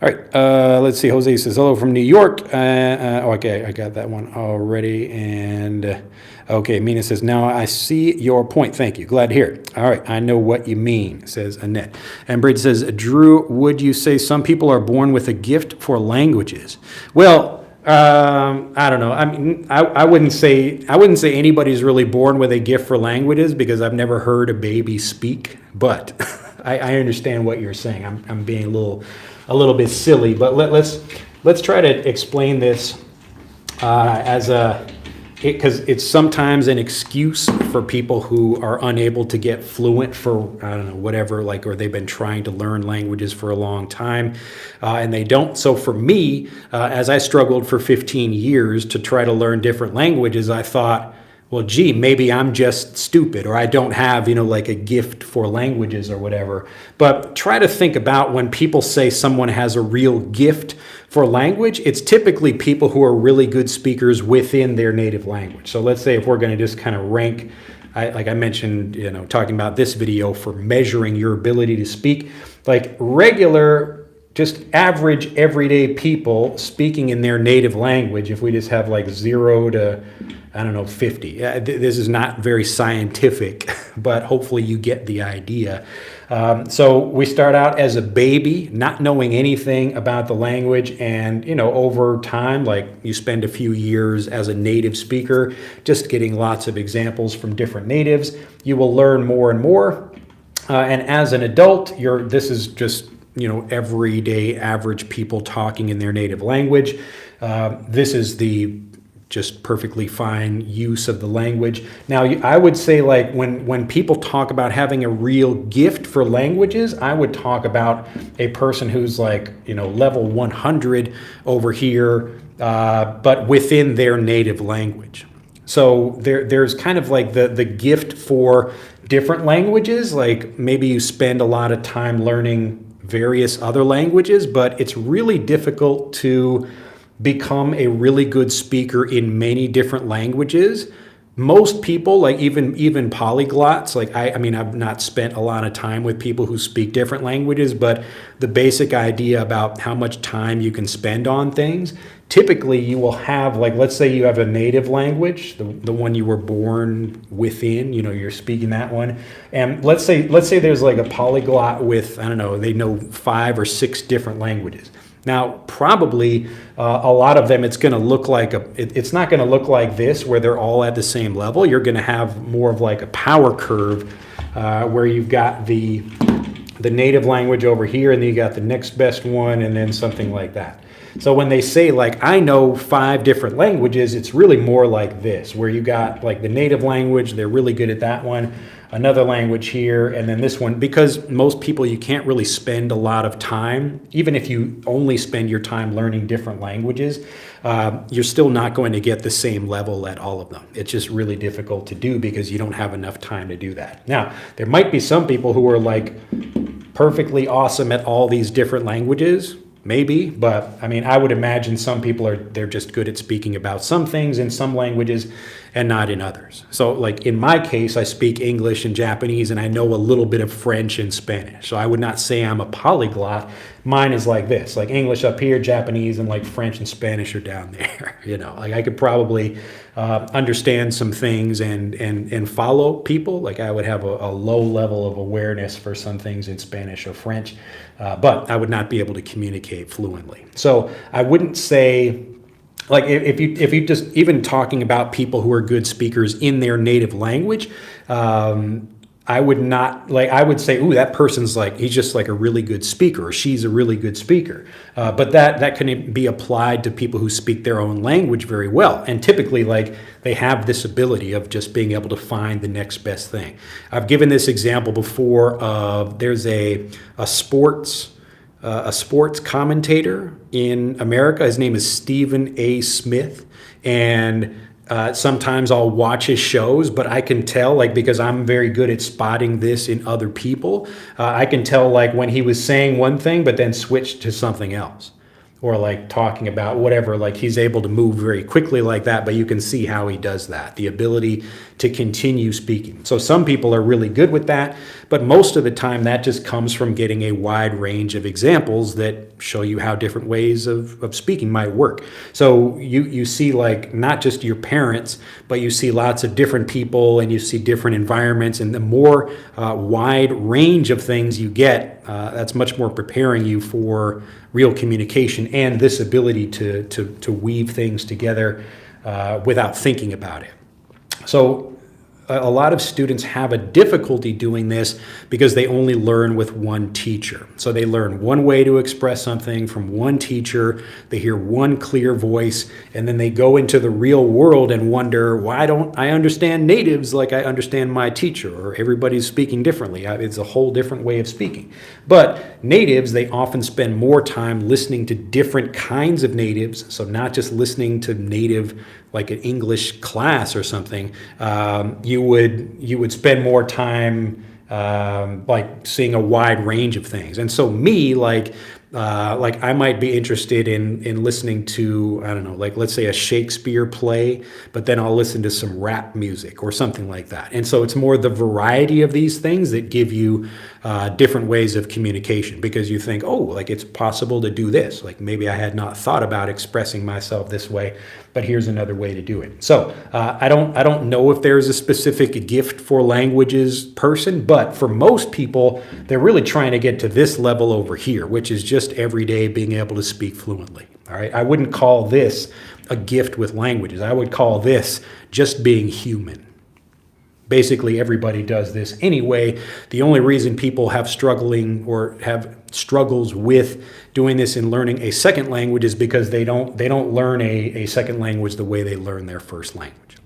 All right, let's see. Jose says, hello from New York. Okay, I got that one already. And okay, Mina says, now I see your point. Thank you. Glad to hear it. All right, I know what you mean, says Annette. And Bridge says, Drew, would you say some people are born with a gift for languages? Well, I don't know. I mean, I wouldn't say anybody's really born with a gift for languages because I've never heard a baby speak. But I understand what you're saying. I'm being a little bit silly, but let's try to explain this because it's sometimes an excuse for people who are unable to get fluent for, I don't know, whatever, like, or they've been trying to learn languages for a long time and they don't. So for me, as I struggled for 15 years to try to learn different languages, I thought, well, gee, maybe I'm just stupid or I don't have, like a gift for languages or whatever. But try to think about when people say someone has a real gift for language, it's typically people who are really good speakers within their native language. So let's say if we're going to just kind of rank, like I mentioned, talking about this video for measuring your ability to speak, like regular, just average everyday people speaking in their native language, if we just have like 0 to 50. This is not very scientific, but hopefully you get the idea. So we start out as a baby, not knowing anything about the language. And, over time, like you spend a few years as a native speaker, just getting lots of examples from different natives, you will learn more and more. And as an adult, this is just, everyday average people talking in their native language. This is the just perfectly fine use of the language. Now, I would say like when people talk about having a real gift for languages, I would talk about a person who's like, level 100 over here, but within their native language. So there's kind of like the gift for different languages, like maybe you spend a lot of time learning various other languages, but it's really difficult to become a really good speaker in many different languages. Most people, like even polyglots, like I mean, I've not spent a lot of time with people who speak different languages, but the basic idea about how much time you can spend on things, typically you will have, like, let's say you have a native language, the one you were born within, you're speaking that one. And let's say there's like a polyglot with, I don't know, they know 5 or 6 different languages. Now, probably a lot of them, it's going to look like it's not going to look like this where they're all at the same level. You're going to have more of like a power curve where you've got the native language over here and then you got the next best one and then something like that. So when they say like, I know 5 different languages, it's really more like this, where you got like the native language, they're really good at that one, another language here, and then this one, because most people, you can't really spend a lot of time, even if you only spend your time learning different languages, you're still not going to get the same level at all of them. It's just really difficult to do because you don't have enough time to do that. Now, there might be some people who are like perfectly awesome at all these different languages, maybe, but I mean, I would imagine some people they're just good at speaking about some things in some languages and not in others. So like in my case, I speak English and Japanese and I know a little bit of French and Spanish. So I would not say I'm a polyglot. Mine is like this, like English up here, Japanese, and like French and Spanish are down there. Like I could probably understand some things and follow people. Like I would have a low level of awareness for some things in Spanish or French, but I would not be able to communicate fluently. So I wouldn't say, like if you just even talking about people who are good speakers in their native language, I would not, like, I would say, ooh, that person's like, he's just like a really good speaker, or she's a really good speaker. But that can be applied to people who speak their own language very well. And typically, like, they have this ability of just being able to find the next best thing. I've given this example before of there's a sports commentator in America. His name is Stephen A. Smith. And Sometimes I'll watch his shows, but I can tell, like, because I'm very good at spotting this in other people, I can tell, like, when he was saying one thing, but then switched to something else. Or like talking about whatever, like he's able to move very quickly like that, but you can see how he does that, the ability to continue speaking. So some people are really good with that, but most of the time that just comes from getting a wide range of examples that show you how different ways of speaking might work. So you see, like, not just your parents, but you see lots of different people and you see different environments, and the more wide range of things you get, that's much more preparing you for real communication and this ability to weave things together without thinking about it. So a lot of students have a difficulty doing this because they only learn with one teacher. So they learn one way to express something from one teacher, they hear one clear voice, and then they go into the real world and wonder, why don't I understand natives like I understand my teacher? Or everybody's speaking differently. It's a whole different way of speaking. But natives, they often spend more time listening to different kinds of natives, so not just listening to native like an English class or something. You would spend more time like seeing a wide range of things. And so me, like I might be interested in listening to, I don't know, like let's say a Shakespeare play, but then I'll listen to some rap music or something like that. And so it's more the variety of these things that give you different ways of communication, because you think, oh, like it's possible to do this. Like maybe I had not thought about expressing myself this way, but here's another way to do it. So I don't know if there's a specific gift for languages person, but for most people, they're really trying to get to this level over here, which is just every day being able to speak fluently. All right. I wouldn't call this a gift with languages. I would call this just being human. Basically, everybody does this anyway. The only reason people have struggles with doing this in learning a second language is because they don't learn a second language the way they learn their first language.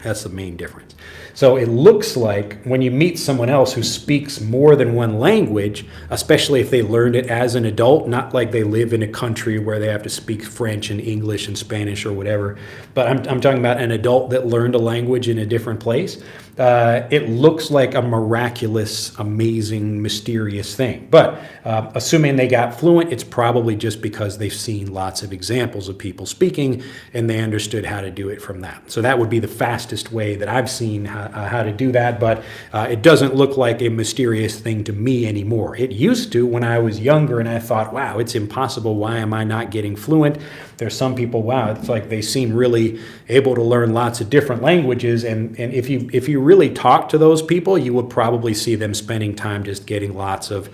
That's the main difference. So it looks like when you meet someone else who speaks more than one language, especially if they learned it as an adult, not like they live in a country where they have to speak French and English and Spanish or whatever, but I'm talking about an adult that learned a language in a different place. It looks like a miraculous, amazing, mysterious thing. But assuming they got fluent, it's probably just because they've seen lots of examples of people speaking and they understood how to do it from that. So that would be the fastest way that I've seen how to do that, but it doesn't look like a mysterious thing to me anymore. It used to when I was younger and I thought, wow, it's impossible. Why am I not getting fluent? There's some people, wow, it's like they seem really able to learn lots of different languages, and if you really talk to those people, you would probably see them spending time just getting lots of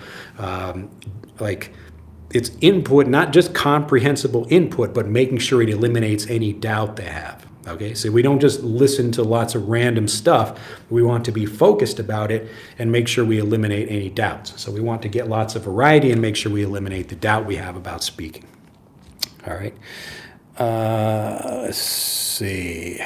it's input, not just comprehensible input, but making sure it eliminates any doubt they have. Okay, so we don't just listen to lots of random stuff. We want to be focused about it and make sure we eliminate any doubts. So we want to get lots of variety and make sure we eliminate the doubt we have about speaking. All right. Let's see.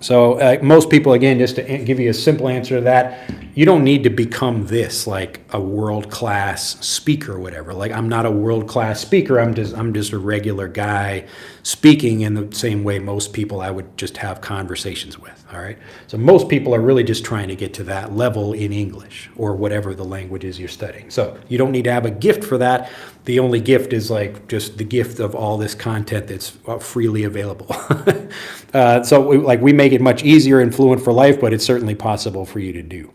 So most people, again, just to give you a simple answer to that, you don't need to become this, like a world-class speaker or whatever. Like I'm not a world-class speaker. I'm just a regular guy speaking in the same way most people I would just have conversations with. All right. So most people are really just trying to get to that level in English or whatever the language is you're studying. So you don't need to have a gift for that. The only gift is like just the gift of all this content that's freely available. So we make it much easier and fluent for life, but it's certainly possible for you to do.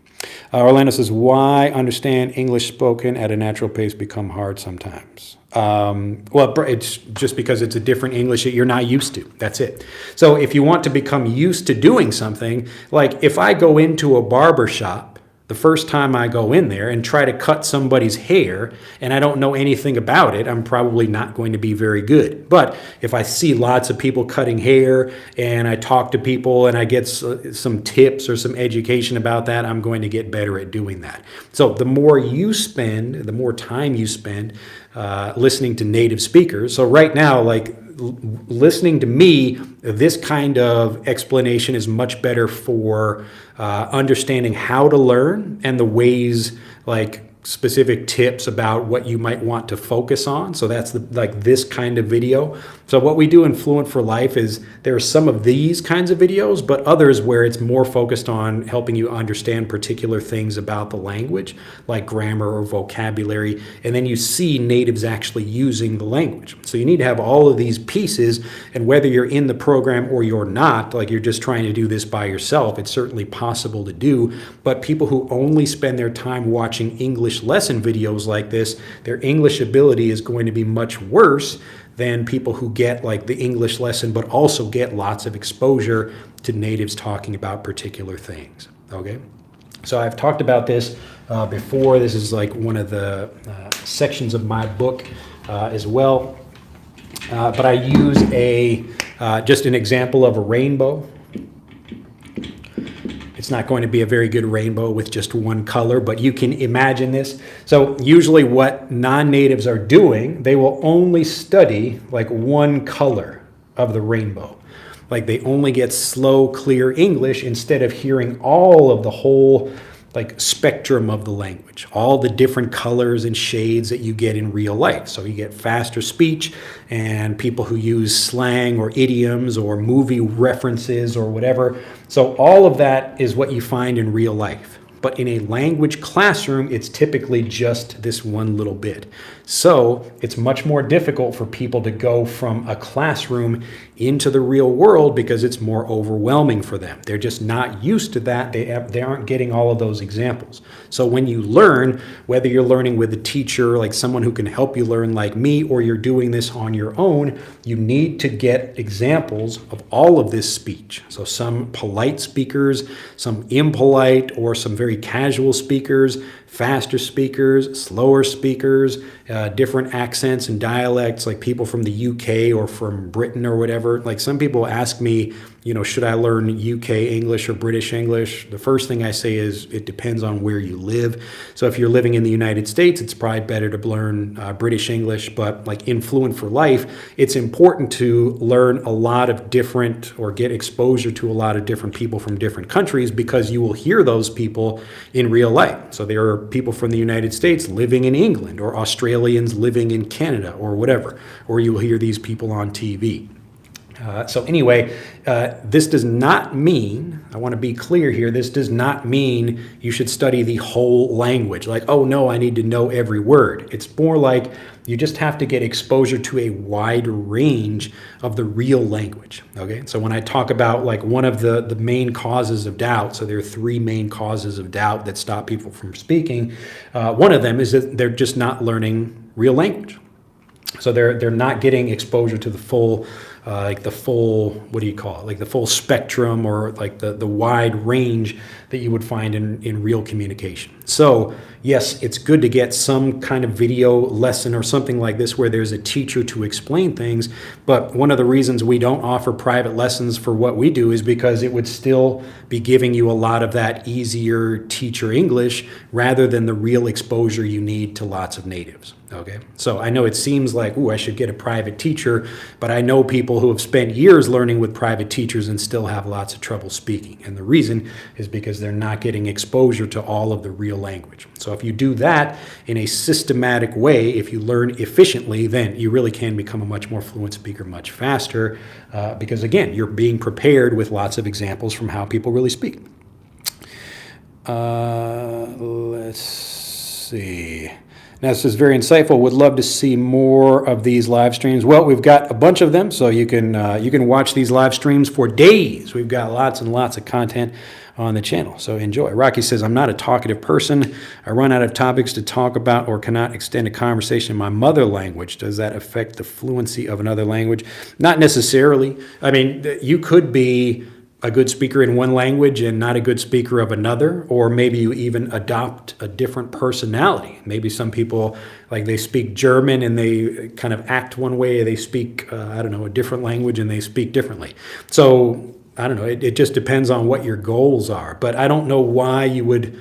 Orlando says, why understand English spoken at a natural pace become hard sometimes? Well, it's just because it's a different English that you're not used to. That's it. So if you want to become used to doing something, like if I go into a barber shop, the first time I go in there and try to cut somebody's hair and I don't know anything about it, I'm probably not going to be very good. But if I see lots of people cutting hair and I talk to people and I get some tips or some education about that, I'm going to get better at doing that. So the more time you spend listening to native speakers. So right now, like listening to me, this kind of explanation is much better for understanding how to learn and the ways like specific tips about what you might want to focus on. So that's like this kind of video. So what we do in Fluent for Life is there are some of these kinds of videos, but others where it's more focused on helping you understand particular things about the language, like grammar or vocabulary, and then you see natives actually using the language. So you need to have all of these pieces, and whether you're in the program or you're not, like you're just trying to do this by yourself, it's certainly possible to do. But people who only spend their time watching English lesson videos like this, their English ability is going to be much worse than people who get like the English lesson but also get lots of exposure to natives talking about particular things. Okay, so I've talked about this before. This is like one of the sections of my book as well. But I use just an example of a rainbow. It's not going to be a very good rainbow with just one color, but you can imagine this. So usually what non-natives are doing, they will only study like one color of the rainbow. Like they only get slow, clear English instead of hearing all of the whole like spectrum of the language, all the different colors and shades that you get in real life. So you get faster speech and people who use slang or idioms or movie references or whatever. So all of that is what you find in real life. But in a language classroom, it's typically just this one little bit. So it's much more difficult for people to go from a classroom into the real world because it's more overwhelming for them. They're just not used to that. They aren't getting all of those examples. So when you learn, whether you're learning with a teacher, like someone who can help you learn like me, or you're doing this on your own, you need to get examples of all of this speech. So some polite speakers, some impolite, or some very casual speakers, faster speakers, slower speakers, different accents and dialects, like people from the UK or from Britain or whatever. Like some people ask me, should I learn UK English or British English? The first thing I say is it depends on where you live. So if you're living in the United States, it's probably better to learn British English, but like in Fluent for Life, it's important to learn a lot of different or get exposure to a lot of different people from different countries because you will hear those people in real life. So there are people from the United States living in England or Australians living in Canada or whatever, or you will hear these people on TV. So anyway, this does not mean, I want to be clear here, this does not mean you should study the whole language. Like, oh no, I need to know every word. It's more like you just have to get exposure to a wide range of the real language. Okay, so when I talk about like one of the main causes of doubt, so there are three main causes of doubt that stop people from speaking. One of them is that they're just not learning real language. So they're not getting exposure to the full, what do you call it? Like the full spectrum or like the wide range that you would find in real communication. So yes, it's good to get some kind of video lesson or something like this where there's a teacher to explain things. But one of the reasons we don't offer private lessons for what we do is because it would still be giving you a lot of that easier teacher English rather than the real exposure you need to lots of natives. Okay, so I know it seems like, I should get a private teacher, but I know people who have spent years learning with private teachers and still have lots of trouble speaking. And the reason is because they're not getting exposure to all of the real language. So if you do that in a systematic way, if you learn efficiently, then you really can become a much more fluent speaker much faster because, again, you're being prepared with lots of examples from how people really speak. Let's see. Now, this is very insightful. Would love to see more of these live streams. Well, we've got a bunch of them, so you can watch these live streams for days. We've got lots and lots of content on the channel, so enjoy. Rocky says, I'm not a talkative person. I run out of topics to talk about or cannot extend a conversation in my mother language. Does that affect the fluency of another language? Not necessarily. I mean, you could be a good speaker in one language and not a good speaker of another, or maybe you even adopt a different personality. Maybe some people, like they speak German and they kind of act one way, they speak, a different language and they speak differently. So, I don't know, it just depends on what your goals are. But I don't know why you would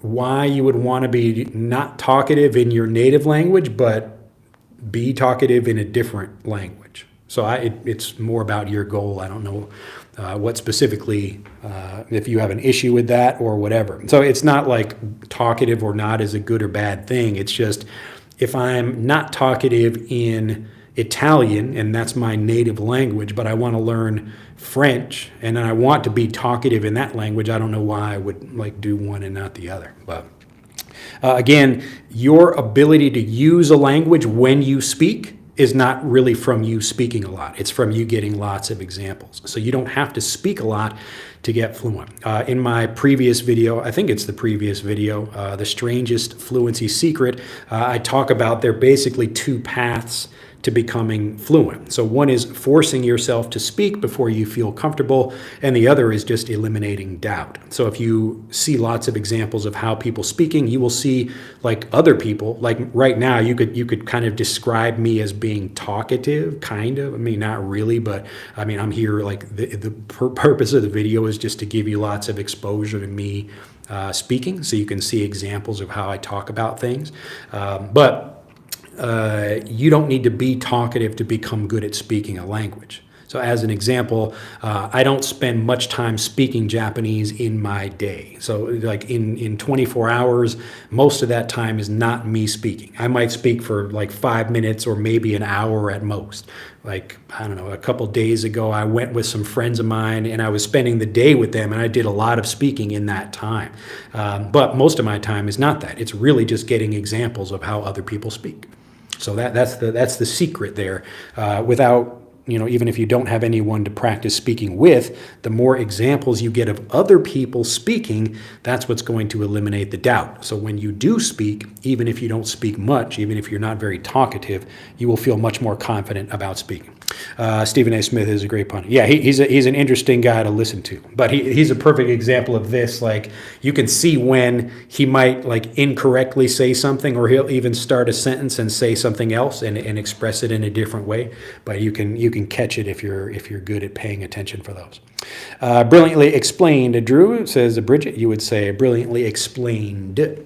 want to be not talkative in your native language, but be talkative in a different language. So it's more about your goal. I don't know what specifically, if you have an issue with that or whatever. So it's not like talkative or not is a good or bad thing. It's just if I'm not talkative in Italian, and that's my native language, but I want to learn French, and then I want to be talkative in that language, I don't know why I would like do one and not the other. But again, your ability to use a language when you speak is not really from you speaking a lot. It's from you getting lots of examples. So you don't have to speak a lot to get fluent. In my previous video, I think it's the previous video, The Strangest Fluency Secret, I talk about there are basically two paths to becoming fluent. So one is forcing yourself to speak before you feel comfortable, and the other is just eliminating doubt. So if you see lots of examples of how people speaking, you will see like other people, like right now you could kind of describe me as being talkative, kind of. I mean, not really, but I mean, I'm here like the purpose of the video is just to give you lots of exposure to me speaking, so you can see examples of how I talk about things. You don't need to be talkative to become good at speaking a language. So as an example, I don't spend much time speaking Japanese in my day. So like in 24 hours, most of that time is not me speaking. I might speak for like 5 minutes or maybe an hour at most. Like, I don't know, a couple days ago, I went with some friends of mine and I was spending the day with them and I did a lot of speaking in that time. But most of my time is not that. It's really just getting examples of how other people speak. So that's the secret there. Without, even if you don't have anyone to practice speaking with, the more examples you get of other people speaking, that's what's going to eliminate the doubt. So when you do speak, even if you don't speak much, even if you're not very talkative, you will feel much more confident about speaking. Stephen A. Smith is a great pun. Yeah, he's an interesting guy to listen to. But he's a perfect example of this. Like, you can see when he might like incorrectly say something, or he'll even start a sentence and say something else and express it in a different way. But you can catch it if you're good at paying attention for those. Brilliantly explained, Drew, says Bridget. You would say brilliantly explained.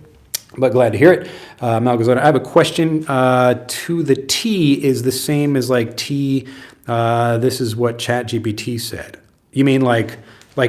But glad to hear it. Mal goes on, I have a question. To the T is the same as like T. This is what ChatGPT said. You mean like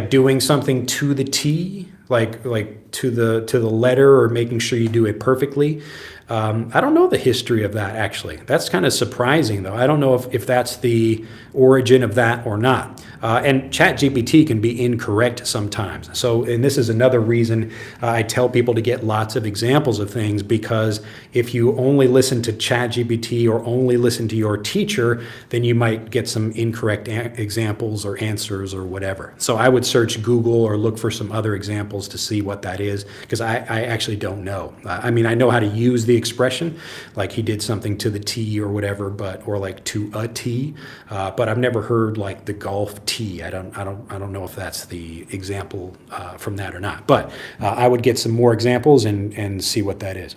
doing something to the T, like to the letter, or making sure you do it perfectly? I don't know the history of that, actually. That's kind of surprising, though. I don't know if that's the origin of that or not. And ChatGPT can be incorrect sometimes. So, and this is another reason I tell people to get lots of examples of things, because if you only listen to ChatGPT or only listen to your teacher, then you might get some incorrect examples or answers or whatever. So I would search Google or look for some other examples to see what that is, because I actually don't know. I mean, I know how to use the expression, like he did something to the T or whatever, or like to a T, but I've never heard like the golf T. I don't know if that's the example from that or not, but I would get some more examples and see what that is.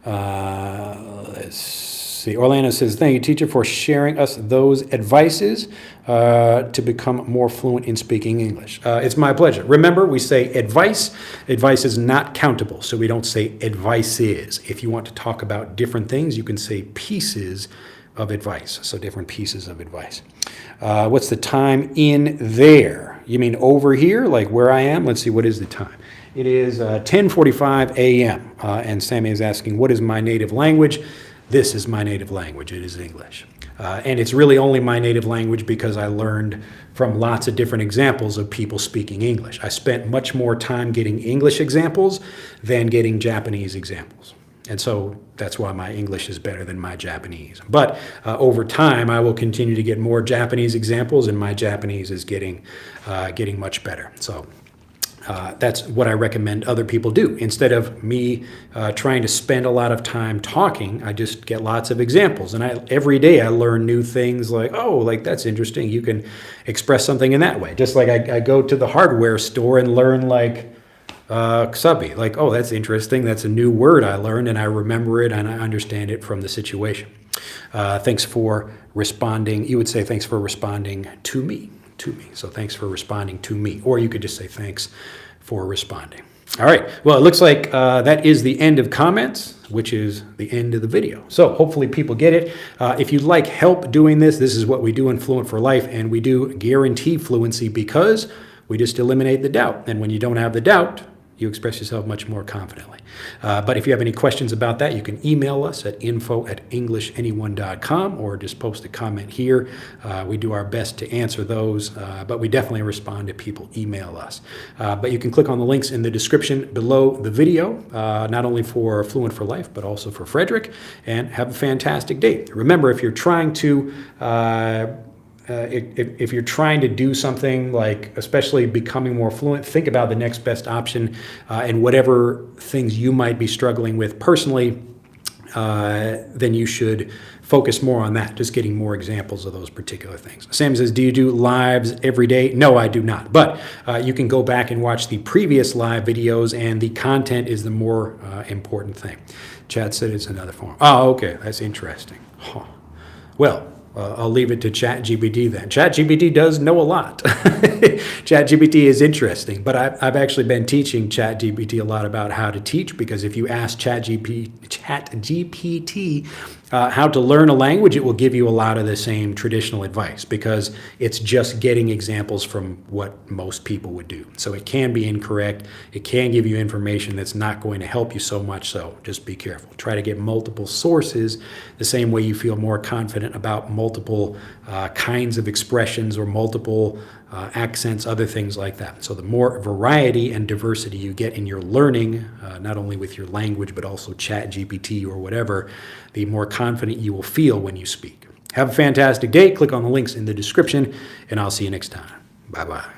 Let's see. Orlando says, thank you, teacher, for sharing us those advices to become more fluent in speaking English. It's my pleasure. Remember, we say advice. Advice is not countable, so we don't say advices. If you want to talk about different things, you can say pieces of advice, so different pieces of advice. What's the time in there? You mean over here, like where I am? Let's see, what is the time? It is 10:45 a.m., and Sammy is asking, what is my native language? This is my native language. It is English. And it's really only my native language because I learned from lots of different examples of people speaking English. I spent much more time getting English examples than getting Japanese examples. And so that's why my English is better than my Japanese. But over time, I will continue to get more Japanese examples, and my Japanese is getting much better. So that's what I recommend other people do. Instead of me trying to spend a lot of time talking, I just get lots of examples. And every day I learn new things like, oh, like that's interesting. You can express something in that way. Just like I go to the hardware store and learn like sabe, like, oh, that's interesting. That's a new word I learned, and I remember it and I understand it from the situation. Thanks for responding. You would say thanks for responding to me. So thanks for responding to me. Or you could just say thanks for responding. All right. Well, it looks like that is the end of comments, which is the end of the video. So hopefully people get it. If you'd like help doing this, this is what we do in Fluent for Life, and we do guarantee fluency because we just eliminate the doubt. And when you don't have the doubt, you express yourself much more confidently. But if you have any questions about that, you can email us at info@englishanyone.com or just post a comment here. We do our best to answer those, but we definitely respond if people email us. But you can click on the links in the description below the video, not only for Fluent for Life, but also for Frederick, and have a fantastic day. Remember, if you're trying to if you're trying to do something like especially becoming more fluent, think about the next best option and whatever things you might be struggling with personally, then you should focus more on that, just getting more examples of those particular things. Sam says, do you do lives every day? No, I do not. But you can go back and watch the previous live videos, and the content is the more important thing. Chad said it's another form. Oh, okay. That's interesting. Huh. Well, I'll leave it to ChatGPT then. ChatGPT does know a lot. ChatGPT is interesting, but I've actually been teaching ChatGPT a lot about how to teach, because if you ask ChatGPT how to learn a language, it will give you a lot of the same traditional advice, because it's just getting examples from what most people would do. So it can be incorrect. It can give you information that's not going to help you so much, so just be careful. Try to get multiple sources the same way you feel more confident about multiple kinds of expressions or multiple accents, other things like that. So the more variety and diversity you get in your learning, not only with your language, but also ChatGPT or whatever, the more confident you will feel when you speak. Have a fantastic day. Click on the links in the description, and I'll see you next time. Bye-bye.